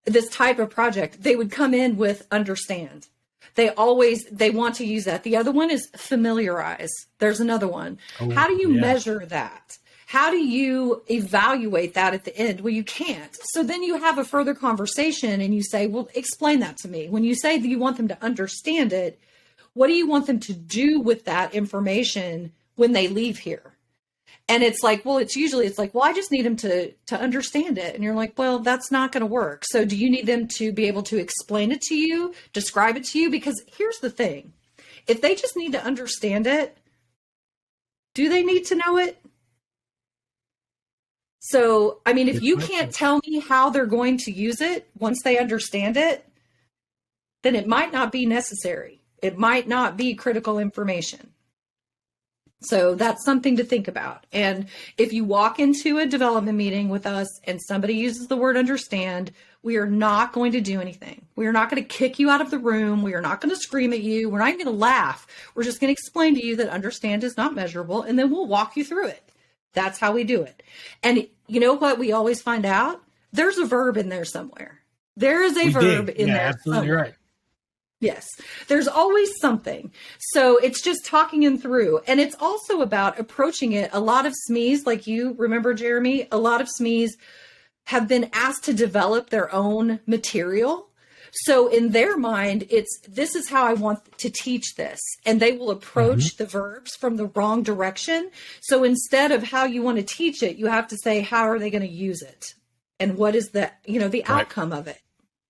this type of project, they would come in with understand. They want to use that. The other one is familiarize. There's another one. How do you measure that? How do you evaluate that at the end? Well, you can't. So then you have a further conversation and you say, well, explain that to me. When you say that you want them to understand it, what do you want them to do with that information when they leave here? And it's like, well, it's like, well, I just need them to understand it. And you're like, well, that's not going to work. So do you need them to be able to explain it to you, describe it to you? Because here's the thing. If they just need to understand it, do they need to know it? So, I mean, if you can't tell me how they're going to use it once they understand it, then it might not be necessary. It might not be critical information. So that's something to think about. And if you walk into a development meeting with us and somebody uses the word understand, we are not going to do anything. We are not going to kick you out of the room. We are not going to scream at you. We're not even going to laugh. We're just going to explain to you that understand is not measurable, and then we'll walk you through it. That's how we do it. And you know what we always find out? There's a verb in there somewhere. There is a verb in there. Absolutely somewhere. Right. Yes, there's always something. So it's just talking them through. And it's also about approaching it. A lot of SMEs, like you remember, Jeremy, a lot of SMEs have been asked to develop their own material. So in their mind, this is how I want to teach this. And they will approach the verbs from the wrong direction. So instead of how you want to teach it, you have to say, how are they going to use it? And what is the outcome of it?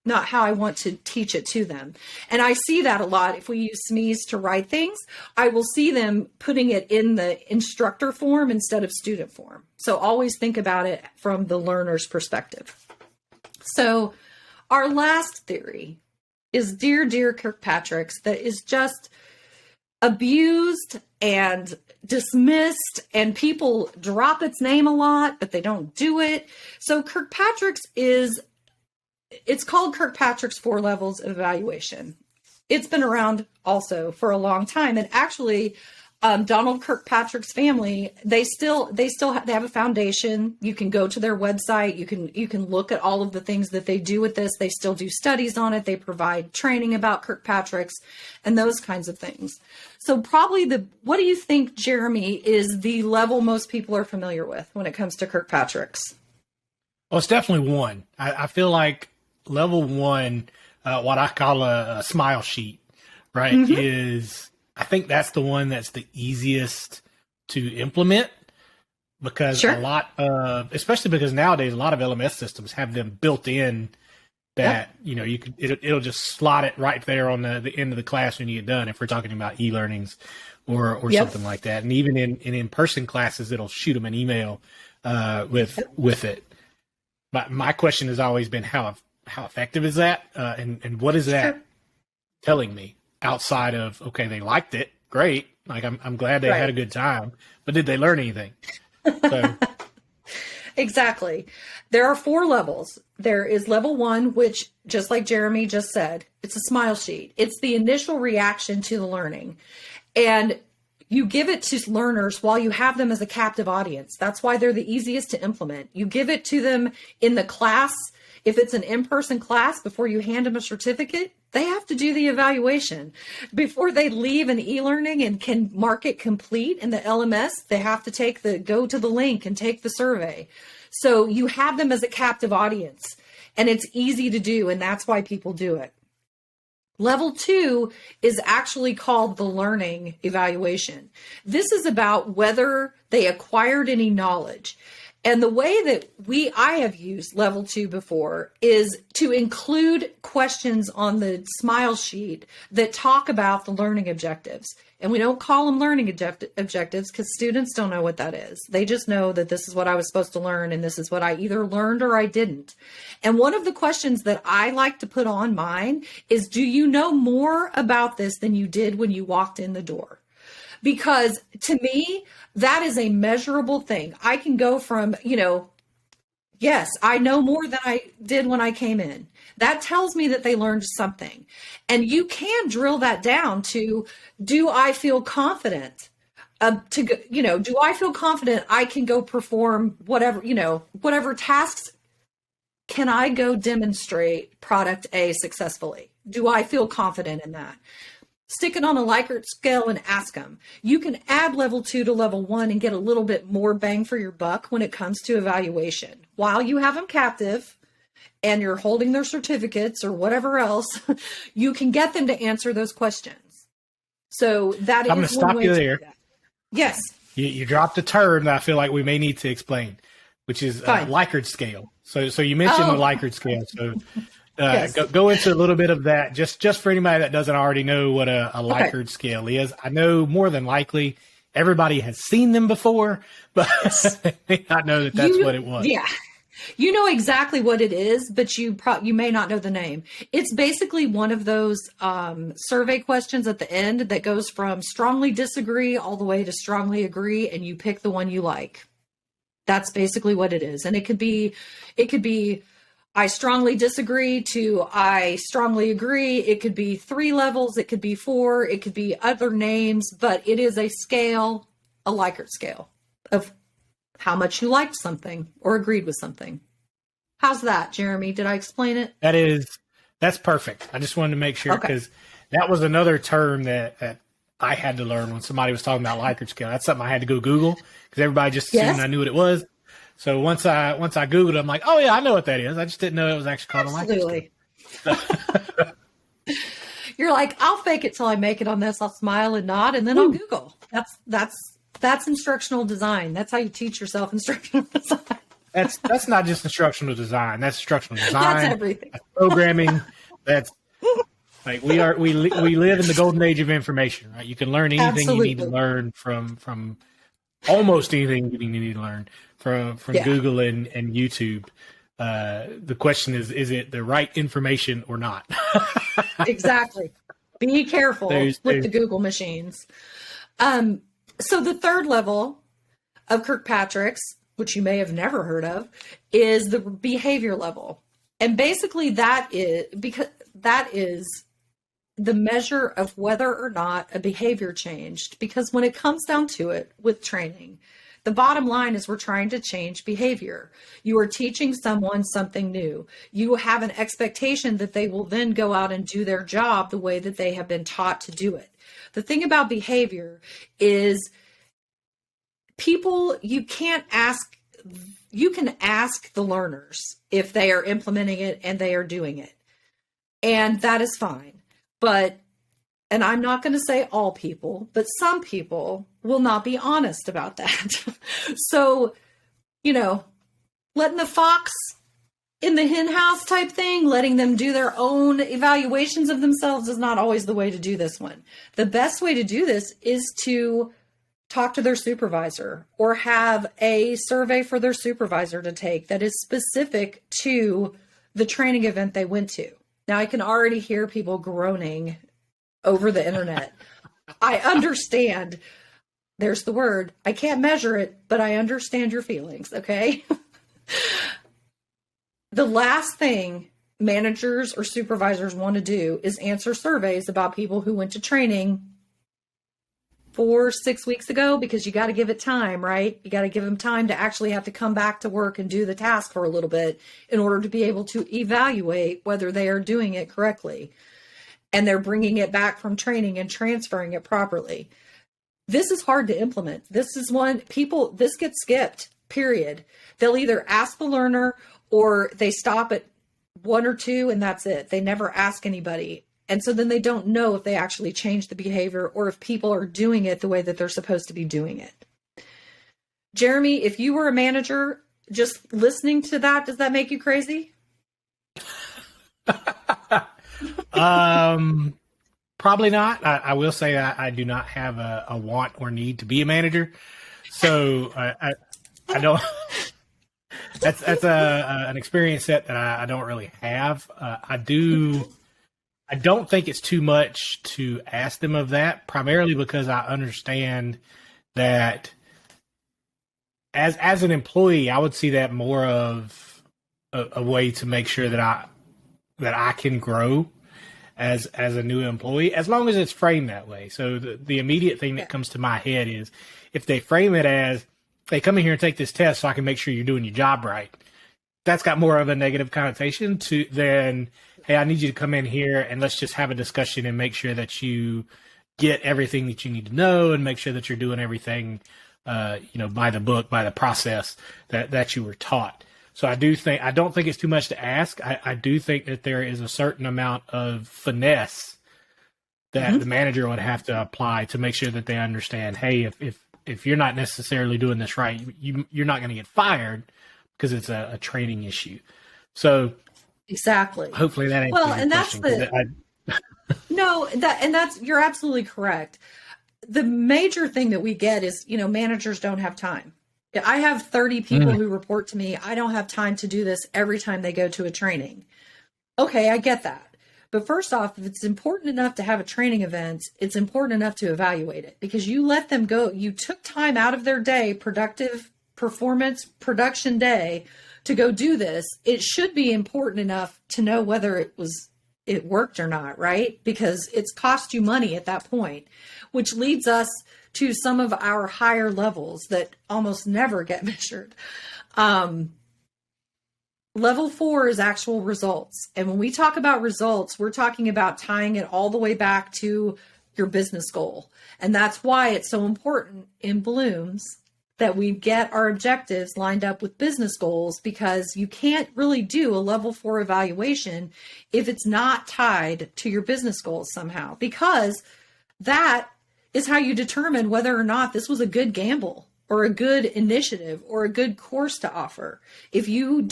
Not how I want to teach it to them. And I see that a lot. If we use SMEs to write things, I will see them putting it in the instructor form instead of student form. So always think about it from the learner's perspective. So our last theory is dear Kirkpatrick's, that is just abused and dismissed, and people drop its name a lot, but they don't do it. So Kirkpatrick's it's called Kirkpatrick's 4 levels of evaluation. It's been around also for a long time. And actually, Donald Kirkpatrick's family, they have a foundation. You can go to their website. You can look at all of the things that they do with this. They still do studies on it. They provide training about Kirkpatrick's and those kinds of things. So probably what do you think, Jeremy, is the level most people are familiar with when it comes to Kirkpatrick's? Well, it's definitely 1. I feel like level 1, what I call a smile sheet, right, is, I think that's the one that's the easiest to implement, because a lot of, especially because nowadays a lot of LMS systems have them built in that, it'll just slot it right there on the end of the class when you get done, if we're talking about e-learnings or something like that. And even in-person classes, it'll shoot them an email with it. But my question has always been, how effective is that? And what is that telling me outside of, okay, they liked it. Great. Like, I'm glad they had a good time, but did they learn anything? So. Exactly. There are 4 levels. There is level 1, which, just like Jeremy just said, it's a smile sheet. It's the initial reaction to the learning. And you give it to learners while you have them as a captive audience. That's why they're the easiest to implement. You give it to them in the class. If it's an in-person class, before you hand them a certificate, they have to do the evaluation. Before they leave an e-learning and can mark it complete in the LMS, they have to go to the link and take the survey. So you have them as a captive audience, and it's easy to do, and that's why people do it. Level 2 is actually called the learning evaluation. This is about whether they acquired any knowledge. And the way that I have used level 2 before is to include questions on the smile sheet that talk about the learning objectives. And we don't call them learning objectives because students don't know what that is. They just know that this is what I was supposed to learn, and this is what I either learned or I didn't. And one of the questions that I like to put on mine is, do you know more about this than you did when you walked in the door? Because to me, that is a measurable thing. I can go from, yes, I know more than I did when I came in. That tells me that they learned something. And you can drill that down to, do I feel confident? Do I feel confident I can go perform whatever tasks? Can I go demonstrate product A successfully? Do I feel confident in that? Stick it on a Likert scale and ask them. You can add level 2 to level 1 and get a little bit more bang for your buck when it comes to evaluation. While you have them captive and you're holding their certificates or whatever else, you can get them to answer those questions. So that I'm going to stop you there. Yes. You dropped a term that I feel like we may need to explain, which is Likert scale. So you mentioned the Likert scale. So yes. Go into a little bit of that, just for anybody that doesn't already know what a Likert scale is. I know more than likely everybody has seen them before, but they may not know that that's what it was. Yeah. You know exactly what it is, but you may not know the name. It's basically one of those survey questions at the end that goes from strongly disagree all the way to strongly agree, and you pick the one you like. That's basically what it is. And it could be I strongly disagree to I strongly agree. It could be 3 levels. It could be 4. It could be other names, but it is a scale, a Likert scale of how much you liked something or agreed with something. How's that, Jeremy? Did I explain it? That's perfect. I just wanted to make sure, because that was another term that I had to learn when somebody was talking about Likert scale. That's something I had to go Google because everybody just assumed I knew what it was. So once I Googled it, I'm like, oh yeah, I know what that is. I just didn't know it was actually called a life skill. Absolutely. You're like, I'll fake it till I make it on this. I'll smile and nod, and then I'll Google. That's instructional design. That's how you teach yourself instructional design. That's not just instructional design. That's instructional design. That's everything. That's programming. That's like we live in the golden age of information, right? You can learn anything Absolutely. you need to learn from almost anything you need to learn from Google and YouTube. The question is it the right information or not? Exactly. Be careful with the Google machines. So the third level of Kirkpatrick's, which you may have never heard of, is the behavior level. And basically that is the measure of whether or not a behavior changed. Because when it comes down to it with training, the bottom line is we're trying to change behavior. You are teaching someone something new. You have an expectation that they will then go out and do their job the way that they have been taught to do it. The thing about behavior is you can ask the learners if they are implementing it and they are doing it. And that is fine. And I'm not going to say all people, but some people will not be honest about that. So, letting the fox in the hen house type thing, letting them do their own evaluations of themselves is not always the way to do this one. The best way to do this is to talk to their supervisor or have a survey for their supervisor to take that is specific to the training event they went to. Now, I can already hear people groaning over the internet. I understand. There's the word. I can't measure it, but I understand your feelings, okay? The last thing managers or supervisors want to do is answer surveys about people who went to training 4-6 weeks ago, because you got to give it time, right? You got to give them time to actually have to come back to work and do the task for a little bit in order to be able to evaluate whether they are doing it correctly. And they're bringing it back from training and transferring it properly. This is hard to implement. This gets skipped, period. They'll either ask the learner or they stop at 1 or 2 and that's it. They never ask anybody. And so then they don't know if they actually change the behavior or if people are doing it the way that they're supposed to be doing it. Jeremy, if you were a manager, just listening to that, does that make you crazy? Probably not. I will say I do not have a want or need to be a manager. So I don't, that's an experience set that I don't really have. I don't think it's too much to ask them of that, primarily because I understand that as an employee, I would see that more of a way to make sure that I can grow as a new employee, as long as it's framed that way. So the immediate thing that comes to my head is if they frame it as, hey, come in here and take this test so I can make sure you're doing your job right. That's got more of a negative connotation than, hey, I need you to come in here and let's just have a discussion and make sure that you get everything that you need to know and make sure that you're doing everything, by the book, by the process that you were taught. So I don't think it's too much to ask. I do think that there is a certain amount of finesse that the manager would have to apply to make sure that they understand, hey, if you're not necessarily doing this right, you're not going to get fired because it's a training issue. So exactly. Hopefully that ain't and that's you're absolutely correct. The major thing that we get is, managers don't have time. I have 30 people who report to me. I don't have time to do this every time they go to a training. Okay, I get that. But first off, if it's important enough to have a training event, it's important enough to evaluate it because you let them go. You took time out of their day, productive performance, production day, to go do this. It should be important enough to know whether it worked or not, right? Because it's cost you money at that point, which leads us to some of our higher levels that almost never get measured. Level 4 is actual results. And when we talk about results, we're talking about tying it all the way back to your business goal. And that's why it's so important in Bloom's that we get our objectives lined up with business goals, because you can't really do a level 4 evaluation if it's not tied to your business goals somehow, because that is how you determine whether or not this was a good gamble or a good initiative or a good course to offer. If you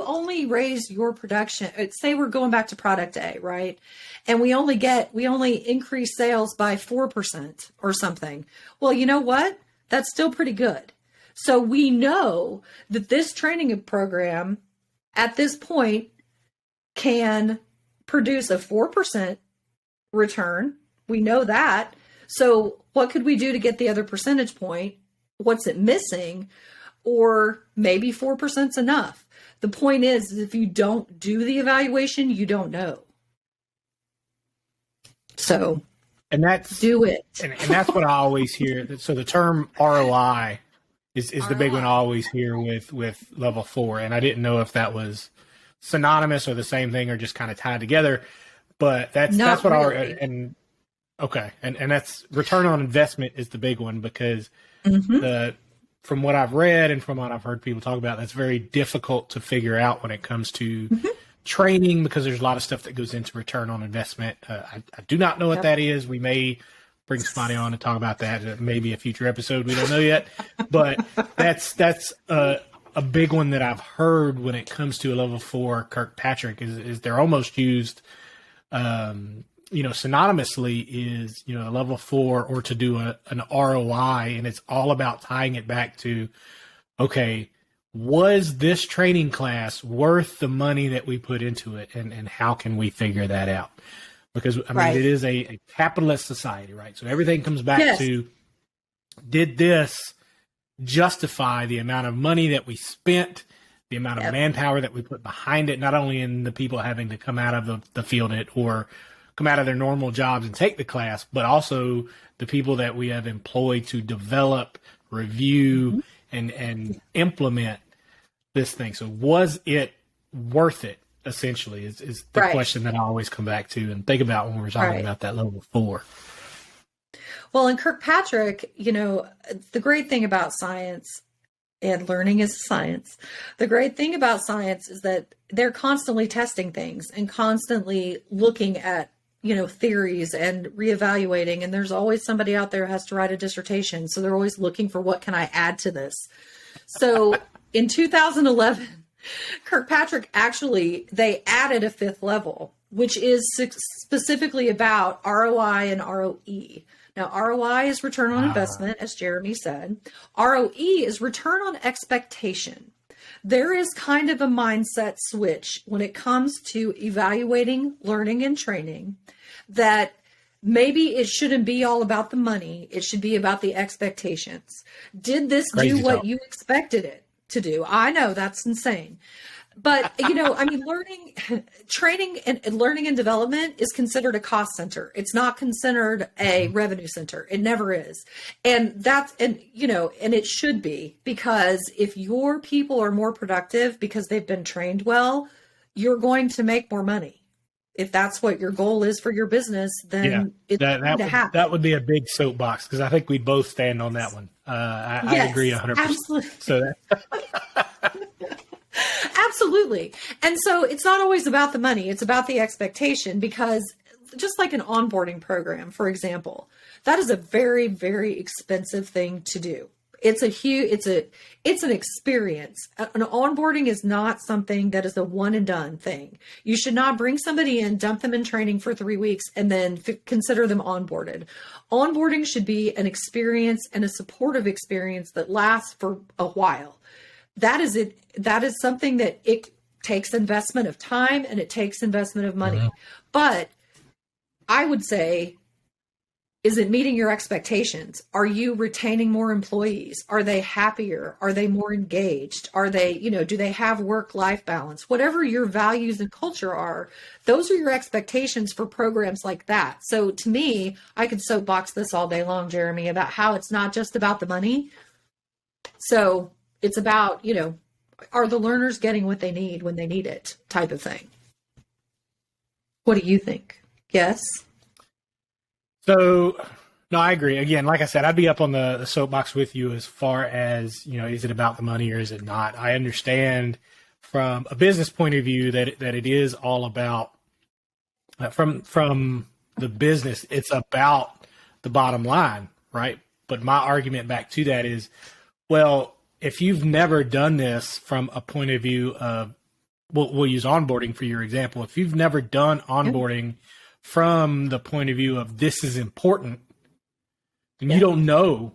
only raise your production, say we're going back to product A, right? And we only increase sales by 4% or something. Well, you know what? That's still pretty good. So we know that this training program at this point can produce a 4% return. We know that. So what could we do to get the other percentage point? What's it missing? Or maybe 4% is enough. The point is, if you don't do the evaluation, you don't know. So do it. And that's what I always hear. So the term ROI is the big one I always hear with level 4. And I didn't know if that was synonymous or the same thing or just kind of tied together. But that's what really. And that's return on investment is the big one, because from what I've read and from what I've heard people talk about, that's very difficult to figure out when it comes to training, because there's a lot of stuff that goes into return on investment. I do not know what that is. We may bring somebody on to talk about that, maybe a future episode. We don't know yet, but that's a big one that I've heard when it comes to a level 4 Kirkpatrick is they're almost used, synonymously is, a level 4 or to do an ROI, and it's all about tying it back to, okay, was this training class worth the money that we put into it, and how can we figure that out? Because it is a capitalist society, right? So everything comes back to, did this justify the amount of money that we spent, the amount of manpower that we put behind it, not only in the people having to come out of the field or come out of their normal jobs and take the class, but also the people that we have employed to develop, review, and implement this thing. So was it worth it, essentially, is the question that I always come back to and think about when we're talking about that level 4. Well, in Kirkpatrick, the great thing about science, and learning is science, the great thing about science is that they're constantly testing things and constantly looking at theories and reevaluating. And there's always somebody out there who has to write a dissertation. So they're always looking for, what can I add to this? So in 2011, Kirkpatrick they added a 5th level, which is specifically about ROI and ROE. Now, ROI is return on investment, as Jeremy said. ROE is return on expectation. There is kind of a mindset switch when it comes to evaluating learning and training, that maybe it shouldn't be all about the money. It should be about the expectations. Did this do what you expected it to do? I know that's insane. But, training and learning and development is considered a cost center. It's not considered a revenue center. It never is. And it should be, because if your people are more productive because they've been trained well, you're going to make more money. If that's what your goal is for your business, then it's going to happen. That would be a big soapbox, because I think we'd both stand on that one. I agree 100%. Absolutely. So Absolutely. And so it's not always about the money. It's about the expectation, because just like an onboarding program, for example, that is a very, very expensive thing to do. It's an experience. An onboarding is not something that is a one and done thing. You should not bring somebody in, dump them in training for 3 weeks, and then consider them onboarded. Onboarding should be an experience, and a supportive experience that lasts for a while. That is it. That is something that it takes investment of time, and it takes investment of money. But I would say, is it meeting your expectations? Are you retaining more employees? Are they happier? Are they more engaged? Are they, do they have work-life balance? Whatever your values and culture are, those are your expectations for programs like that. So to me, I could soapbox this all day long, Jeremy, about how it's not just about the money. So it's about, are the learners getting what they need when they need it, type of thing. What do you think? Yes? So No, I agree. Again, like I said, I'd be up on the soapbox with you as far as, is it about the money or is it not? I understand from a business point of view that it is all about, from the business, it's about the bottom line, right? But my argument back to that is, well, if you've never done this from a point of view of, we'll use onboarding for your example. If you've never done onboarding from the point of view of this is important, then you don't know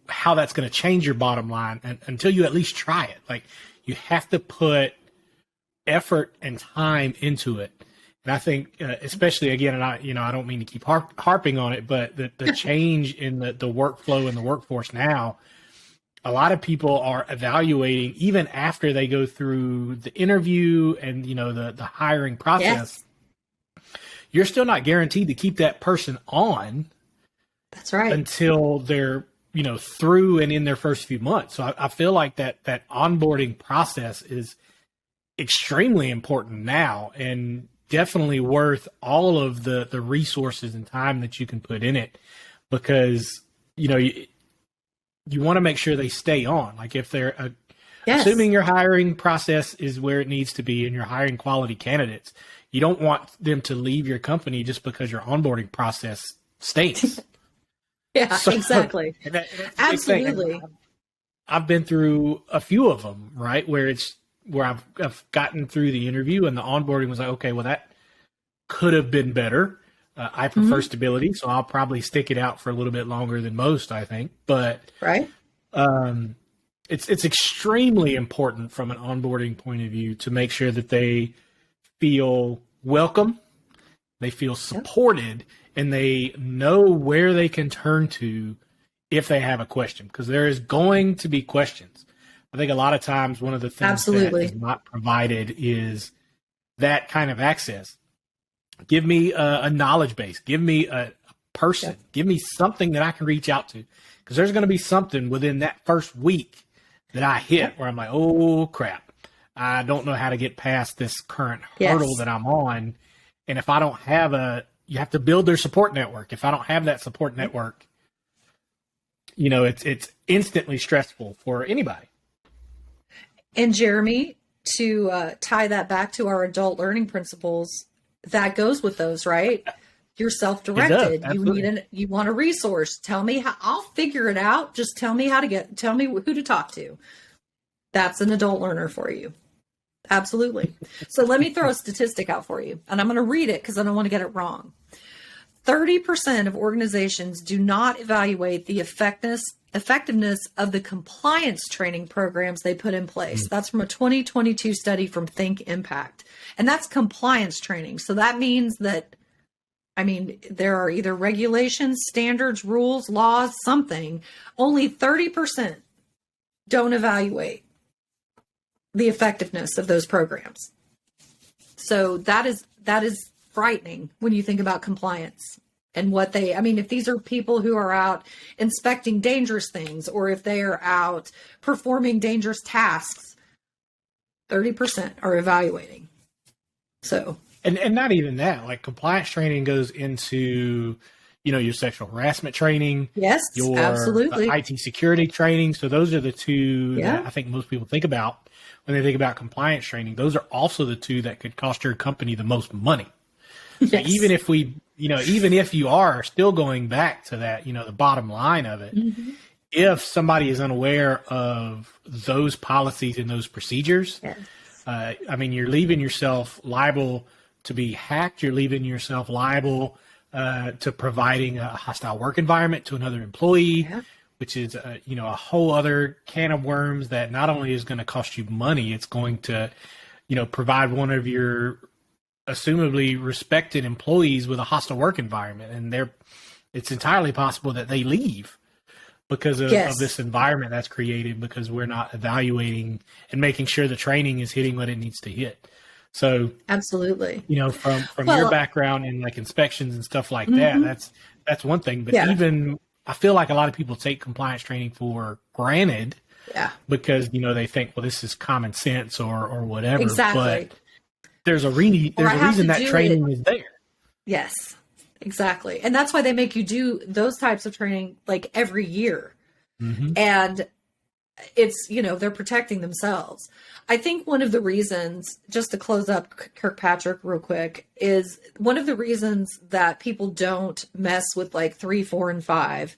how that's going to change your bottom line until you at least try it. Like, you have to put effort and time into it. And I think, especially again, and I don't mean to keep harping on it, but the change in the workflow in the workforce now, a lot of people are evaluating even after they go through the interview and, the hiring process. Yes. You're still not guaranteed to keep that person on. That's right. Until they're, through and in their first few months. So I feel like that onboarding process is extremely important now, and definitely worth all of the resources and time that you can put in it, because, you want to make sure they stay on. Like, if they're assuming your hiring process is where it needs to be and you're hiring quality candidates, you don't want them to leave your company just because your onboarding process stinks. Yeah, so, exactly. Absolutely. I've been through a few of them, right? Where I've gotten through the interview and the onboarding was like, okay, well, that could have been better. I prefer stability, so I'll probably stick it out for a little bit longer than most, I think. But right. It's extremely important from an onboarding point of view to make sure that they feel welcome, they feel supported, and they know where they can turn to if they have a question, because there is going to be questions. I think a lot of times one of the things that is not provided is that kind of access. Give me a knowledge base. Give me a person. Give me something that I can reach out to, because there's going to be something within that first week that I hit where I'm like, oh, crap. I don't know how to get past this current hurdle that I'm on. And if I don't have you have to build their support network. If I don't have that support network, it's instantly stressful for anybody. And Jeremy, to tie that back to our adult learning principles, that goes with those, right? You're self-directed. You want a resource. Tell me how. I'll figure it out. Just tell me tell me who to talk to. That's an adult learner for you. Absolutely. So let me throw a statistic out for you, and I'm going to read it because I don't want to get it wrong. 30% of organizations do not evaluate the effectiveness of the compliance training programs they put in place. That's from a 2022 study from Think Impact. And that's compliance training. So that means that, there are either regulations, standards, rules, laws, something. Only 30% don't evaluate the effectiveness of those programs. So that is frightening when you think about compliance and what if these are people who are out inspecting dangerous things, or if they are out performing dangerous tasks, 30% are evaluating. So, and not even that, like, compliance training goes into, your sexual harassment training. Yes, your absolutely. IT security training. So those are the two that I think most people think about when they think about compliance training. Those are also the two that could cost your company the most money. So even if you are still going back to that, the bottom line of it, if somebody is unaware of those policies and those procedures, you're leaving yourself liable to be hacked. You're leaving yourself liable to providing a hostile work environment to another employee, which is a whole other can of worms that not only is going to cost you money, it's going to provide one of your assumably respected employees with a hostile work environment, and it's entirely possible that they leave because of this environment that's created, because we're not evaluating and making sure the training is hitting what it needs to hit. So absolutely, from your background in like inspections and stuff like that, that's one thing. But even I feel like a lot of people take compliance training for granted, because they think, well, this is common sense or whatever. Exactly. But there's a reason that training is there. Yes, Exactly. And that's why they make you do those types of training like every year. Mm-hmm. And it's, they're protecting themselves. I think one of the reasons, just to close up Kirkpatrick real quick, is one of the reasons that people don't mess with like 3, 4, and 5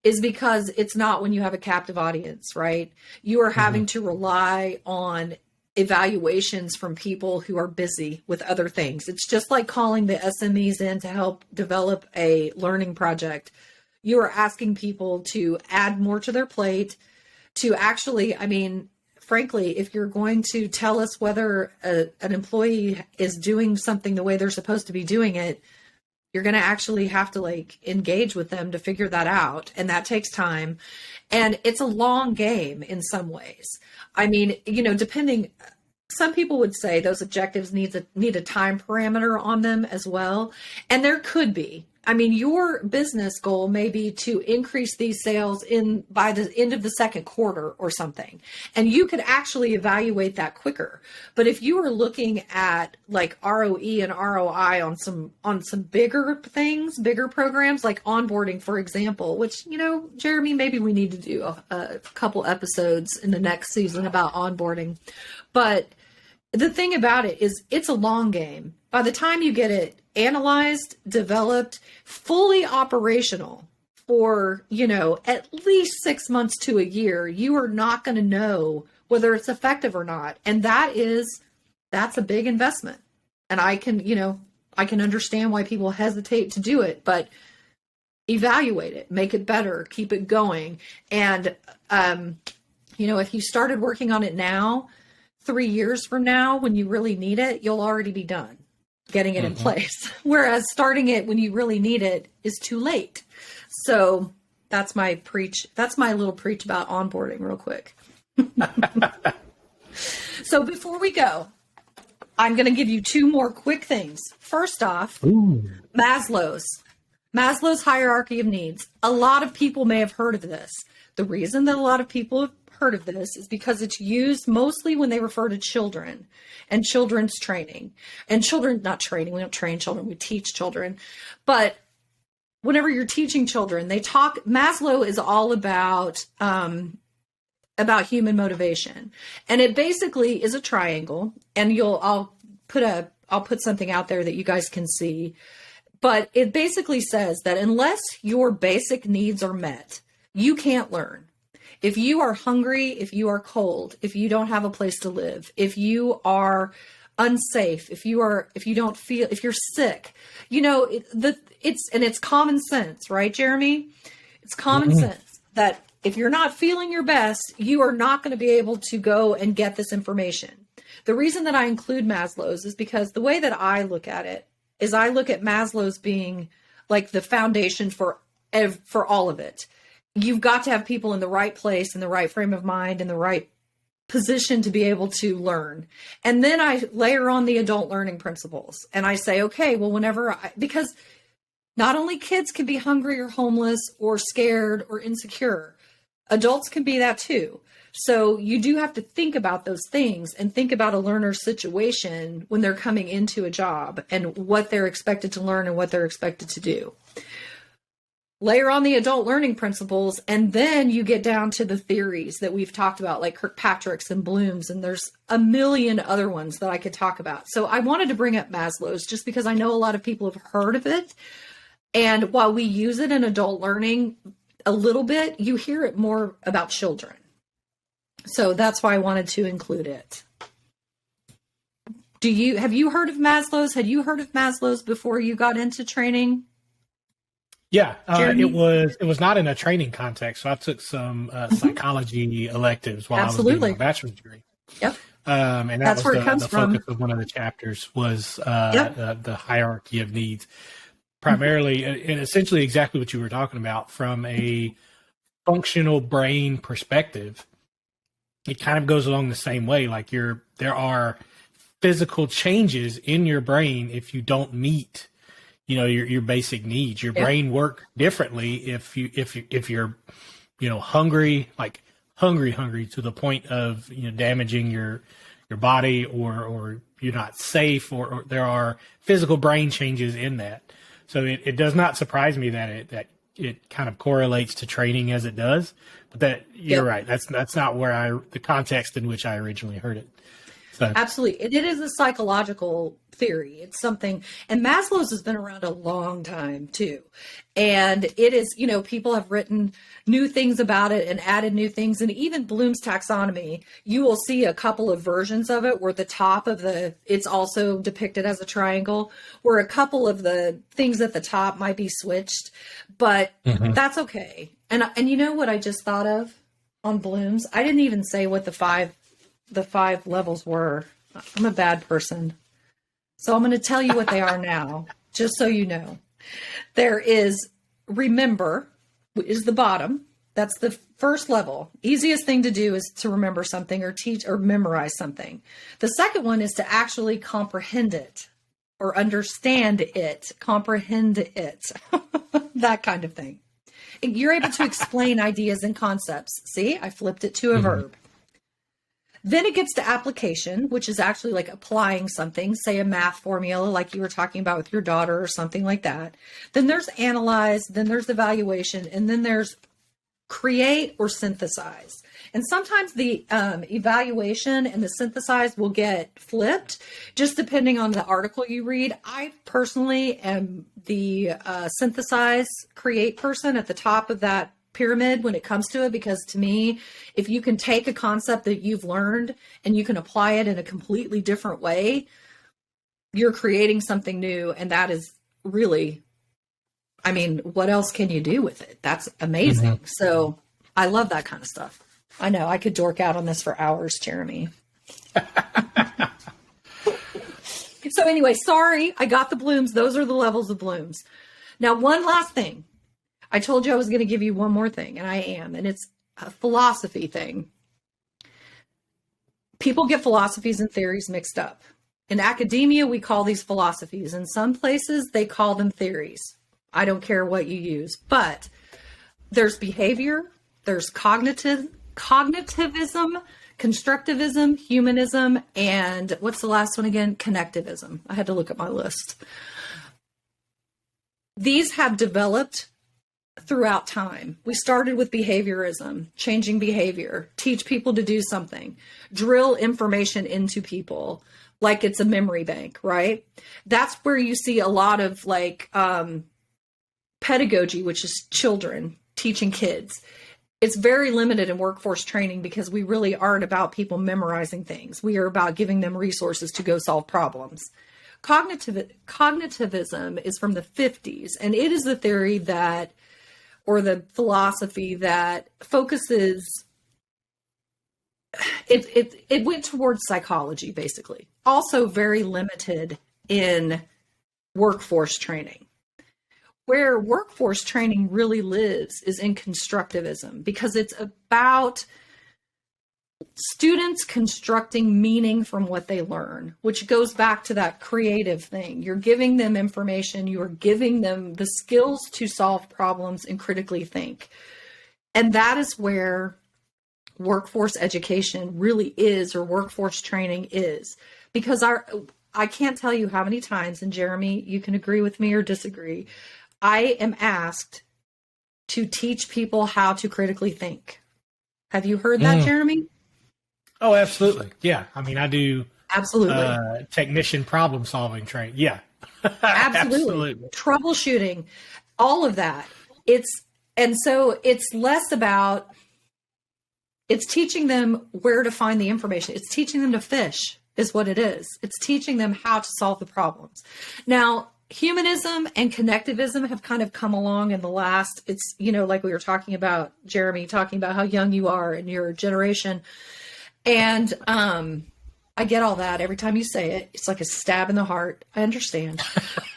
is because it's not when you have a captive audience, right? You are having to rely on evaluations from people who are busy with other things. It's just like calling the SMEs in to help develop a learning project. You are asking people to add more to their plate, to actually, frankly, if you're going to tell us whether an employee is doing something the way they're supposed to be doing it, you're going to actually have to like engage with them to figure that out. And that takes time. And it's a long game in some ways. Depending, some people would say those objectives need a time parameter on them as well. And there could be. Your business goal may be to increase these sales by the end of the second quarter or something. And you could actually evaluate that quicker. But if you are looking at like ROE and ROI on some bigger things, bigger programs like onboarding, for example, which, Jeremy, maybe we need to do a couple episodes in the next season about onboarding. But the thing about it is it's a long game. By the time you get it analyzed, developed, fully operational for, at least 6 months to a year, you are not going to know whether it's effective or not. And that's a big investment. And I can understand why people hesitate to do it, but evaluate it, make it better, keep it going. And, if you started working on it now, 3 years from now, when you really need it, you'll already be done getting it in place. Whereas starting it when you really need it is too late. So that's my preach. That's my little preach about onboarding real quick. So before we go, I'm going to give you 2 more quick things. First off, Maslow's hierarchy of needs. A lot of people may have heard of this. The reason that a lot of people have heard of this is because it's used mostly when they refer to children and children's training. And children, not training, we don't train children, we teach children. But whenever you're teaching children, Maslow is all about human motivation. And it basically is a triangle. And I'll put something out there that you guys can see. But it basically says that unless your basic needs are met, you can't learn. If you are hungry, if you are cold, if you don't have a place to live, if you are unsafe, if you're sick, it's common sense, right, Jeremy? It's common sense that if you're not feeling your best, you are not going to be able to go and get this information. The reason that I include Maslow's is because the way that I look at it is I look at Maslow's being like the foundation for all of it. You've got to have people in the right place, in the right frame of mind, in the right position to be able to learn. And then I layer on the adult learning principles. And I say, okay, well, because not only kids can be hungry or homeless or scared or insecure, adults can be that too. So you do have to think about those things and think about a learner's situation when they're coming into a job and what they're expected to learn and what they're expected to do. Layer on the adult learning principles, and then you get down to the theories that we've talked about, like Kirkpatrick's and Bloom's, and there's a million other ones that I could talk about. So I wanted to bring up Maslow's just because I know a lot of people have heard of it. And while we use it in adult learning a little bit, you hear it more about children. So that's why I wanted to include it. Have you heard of Maslow's? Had you heard of Maslow's before you got into training? Yeah, it was not in a training context. So I took some psychology electives while I was doing my bachelor's degree. Yep. And that's where it comes from. Focus of one of the chapters was the hierarchy of needs, primarily and essentially exactly what you were talking about from a functional brain perspective. It kind of goes along the same way. Like there are physical changes in your brain if you don't meet your basic needs. Your brain work differently if you're hungry to the point of damaging your body or you're not safe or there are physical brain changes in that. So it does not surprise me that it kind of correlates to training as it does. But that you're right. That's not where the context in which I originally heard it. So. Absolutely. It is a psychological theory. It's something, and Maslow's has been around a long time too. And it is, people have written new things about it and added new things. And even Bloom's taxonomy, you will see a couple of versions of it where the top of it's also depicted as a triangle, where a couple of the things at the top might be switched, but that's okay. And you know what I just thought of on Bloom's? I didn't even say what the five levels were. I'm a bad person. So I'm going to tell you what they are now, just so you know. There is remember, is the bottom. That's the first level. Easiest thing to do is to remember something or teach or memorize something. The second one is to actually comprehend it or understand it, comprehend it, that kind of thing. You're able to explain ideas and concepts. See, I flipped it to a verb. Then it gets to application, which is actually like applying something, say a math formula, like you were talking about with your daughter or something like that. Then there's analyze, then there's evaluation, and then there's create or synthesize. And sometimes the evaluation and the synthesize will get flipped, just depending on the article you read. I personally am the synthesize create person at the top of that pyramid when it comes to it, because to me, if you can take a concept that you've learned and you can apply it in a completely different way, you're creating something new. And that is really, what else can you do with it? That's amazing. So I love that kind of stuff. I know I could dork out on this for hours, Jeremy. So anyway, sorry, I got the Blooms. Those are the levels of Blooms. Now, one last thing. I told you I was going to give you one more thing, and I am, and it's a philosophy thing. People get philosophies and theories mixed up. In academia, we call these philosophies. In some places, they call them theories. I don't care what you use, but there's behavior, there's cognitivism, constructivism, humanism, and what's the last one again? Connectivism. I had to look at my list. These have developed throughout time. We started with behaviorism, changing behavior, teach people to do something, drill information into people like it's a memory bank, right? That's where you see a lot of pedagogy, which is children, teaching kids. It's very limited in workforce training because we really aren't about people memorizing things. We are about giving them resources to go solve problems. Cognitivism is from the 50s, and it is the theory that, or the philosophy that focuses, it went towards psychology, basically. Also very limited in workforce training. Where workforce training really lives is in constructivism, because it's about students constructing meaning from what they learn, which goes back to that creative thing. You're giving them information, you are giving them the skills to solve problems and critically think. And that is where workforce education really is, or workforce training is, because I can't tell you how many times, and Jeremy, you can agree with me or disagree, I am asked to teach people how to critically think. Have you heard that, Jeremy? Oh, absolutely. Yeah. I do absolutely technician problem solving training. Yeah. Absolutely. Troubleshooting, all of that. So it's less about, it's teaching them where to find the information. It's teaching them to fish is what it is. It's teaching them how to solve the problems. Now, humanism and connectivism have kind of come along in the last, it's, like we were talking about, Jeremy, talking about how young you are and your generation. And I get all that every time you say it. It's like a stab in the heart. I understand.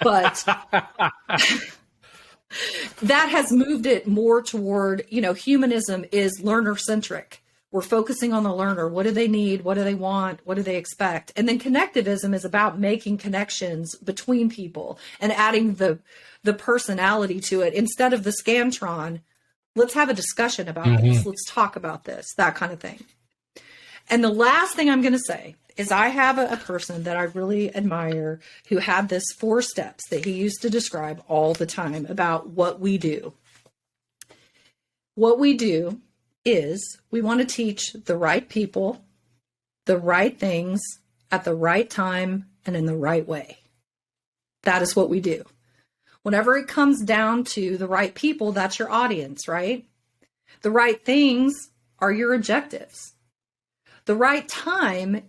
But that has moved it more toward, humanism is learner centric. We're focusing on the learner. What do they need? What do they want? What do they expect? And then connectivism is about making connections between people and adding the personality to it. Instead of the Scantron, let's have a discussion about this. Let's talk about this, that kind of thing. And the last thing I'm going to say is I have a person that I really admire who had this 4 steps that he used to describe all the time about what we do. What we do is we want to teach the right people the right things at the right time and in the right way. That is what we do. Whenever it comes down to the right people, that's your audience, right? The right things are your objectives. The right time,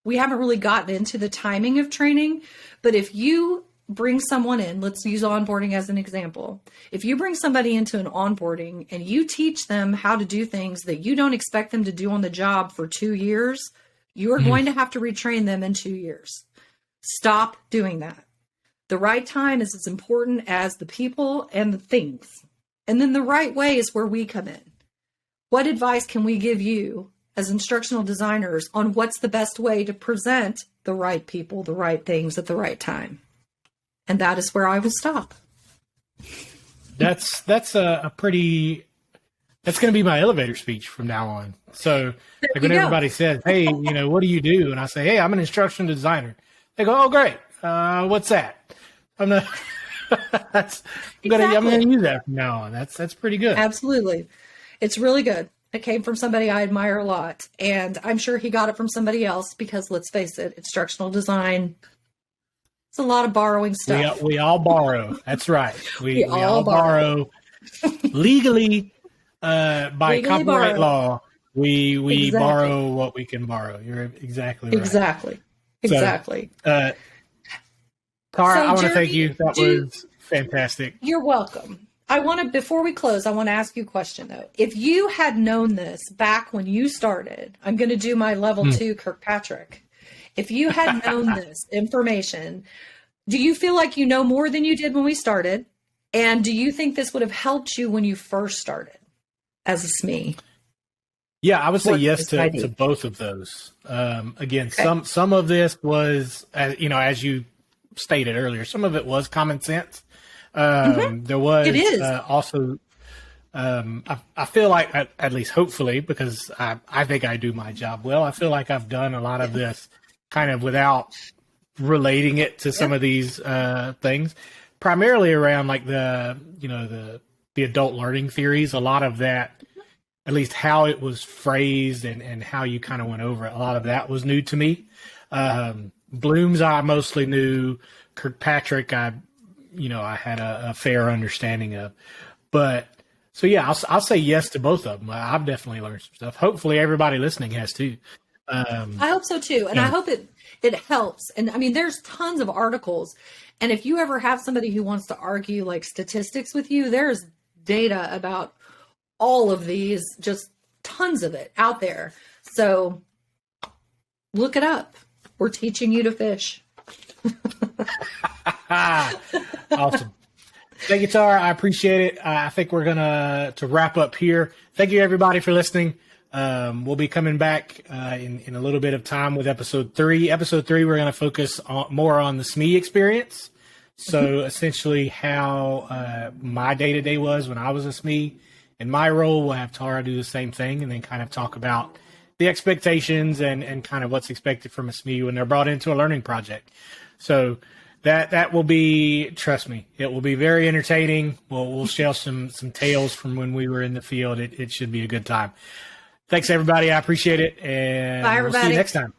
we haven't really gotten into the timing of training, but if you bring someone in, let's use onboarding as an example. If you bring somebody into an onboarding and you teach them how to do things that you don't expect them to do on the job for 2 years, you are going to have to retrain them in 2 years. Stop doing that. The right time is as important as the people and the things. And then the right way is where we come in. What advice can we give you as instructional designers on what's the best way to present the right people, the right things at the right time? And that is where I will stop. That's a pretty, that's going to be my elevator speech from now on. So like when everybody says, hey, what do you do? And I say, hey, I'm an instructional designer. They go, oh, great. What's that? I'm not, I'm going to use that from now on. That's pretty good. Absolutely. It's really good. It came from somebody I admire a lot. And I'm sure he got it from somebody else because let's face it, instructional design, it's a lot of borrowing stuff. We all borrow. That's right. We all borrow legally by copyright law. We borrow what we can borrow. You're exactly right. Exactly. So, Tara, I want to thank you. That was fantastic. You're welcome. Before we close, I want to ask you a question though. If you had known this back when you started, I'm going to do my level 2 Kirkpatrick. If you had known this information, do you feel like you know more than you did when we started? And do you think this would have helped you when you first started as a SME? Yeah, I would say yes to both of those. Again, okay. Some of this was, as you stated earlier, some of it was common sense. There was also, I feel like, at least hopefully, because I think I do my job well, I feel like I've done a lot of this kind of without relating it to some of these things, primarily around like the adult learning theories. A lot of that, at least how it was phrased and how you kind of went over it, a lot of that was new to me. Bloom's I mostly knew. Kirkpatrick, I had a fair understanding of. But so yeah, I'll say yes to both of them. I've definitely learned some stuff. Hopefully everybody listening has too. I hope so too. And I hope it helps. And I mean, there's tons of articles. And if you ever have somebody who wants to argue like statistics with you, there's data about all of these, just tons of it out there. So look it up. We're teaching you to fish. Awesome. Thank you, Tara. I appreciate it. I think we're going to wrap up here. Thank you, everybody, for listening. We'll be coming back in a little bit of time with episode 3. Episode 3, we're going to focus more on the SME experience. So essentially how my day-to-day was when I was a SME. In my role, we'll have Tara do the same thing and then kind of talk about the expectations and kind of what's expected from a SME when they're brought into a learning project. So that will be, trust me, it will be very entertaining. We'll share some tales from when we were in the field. It should be a good time. Thanks, everybody. I appreciate it. And bye, everybody. We'll see you next time.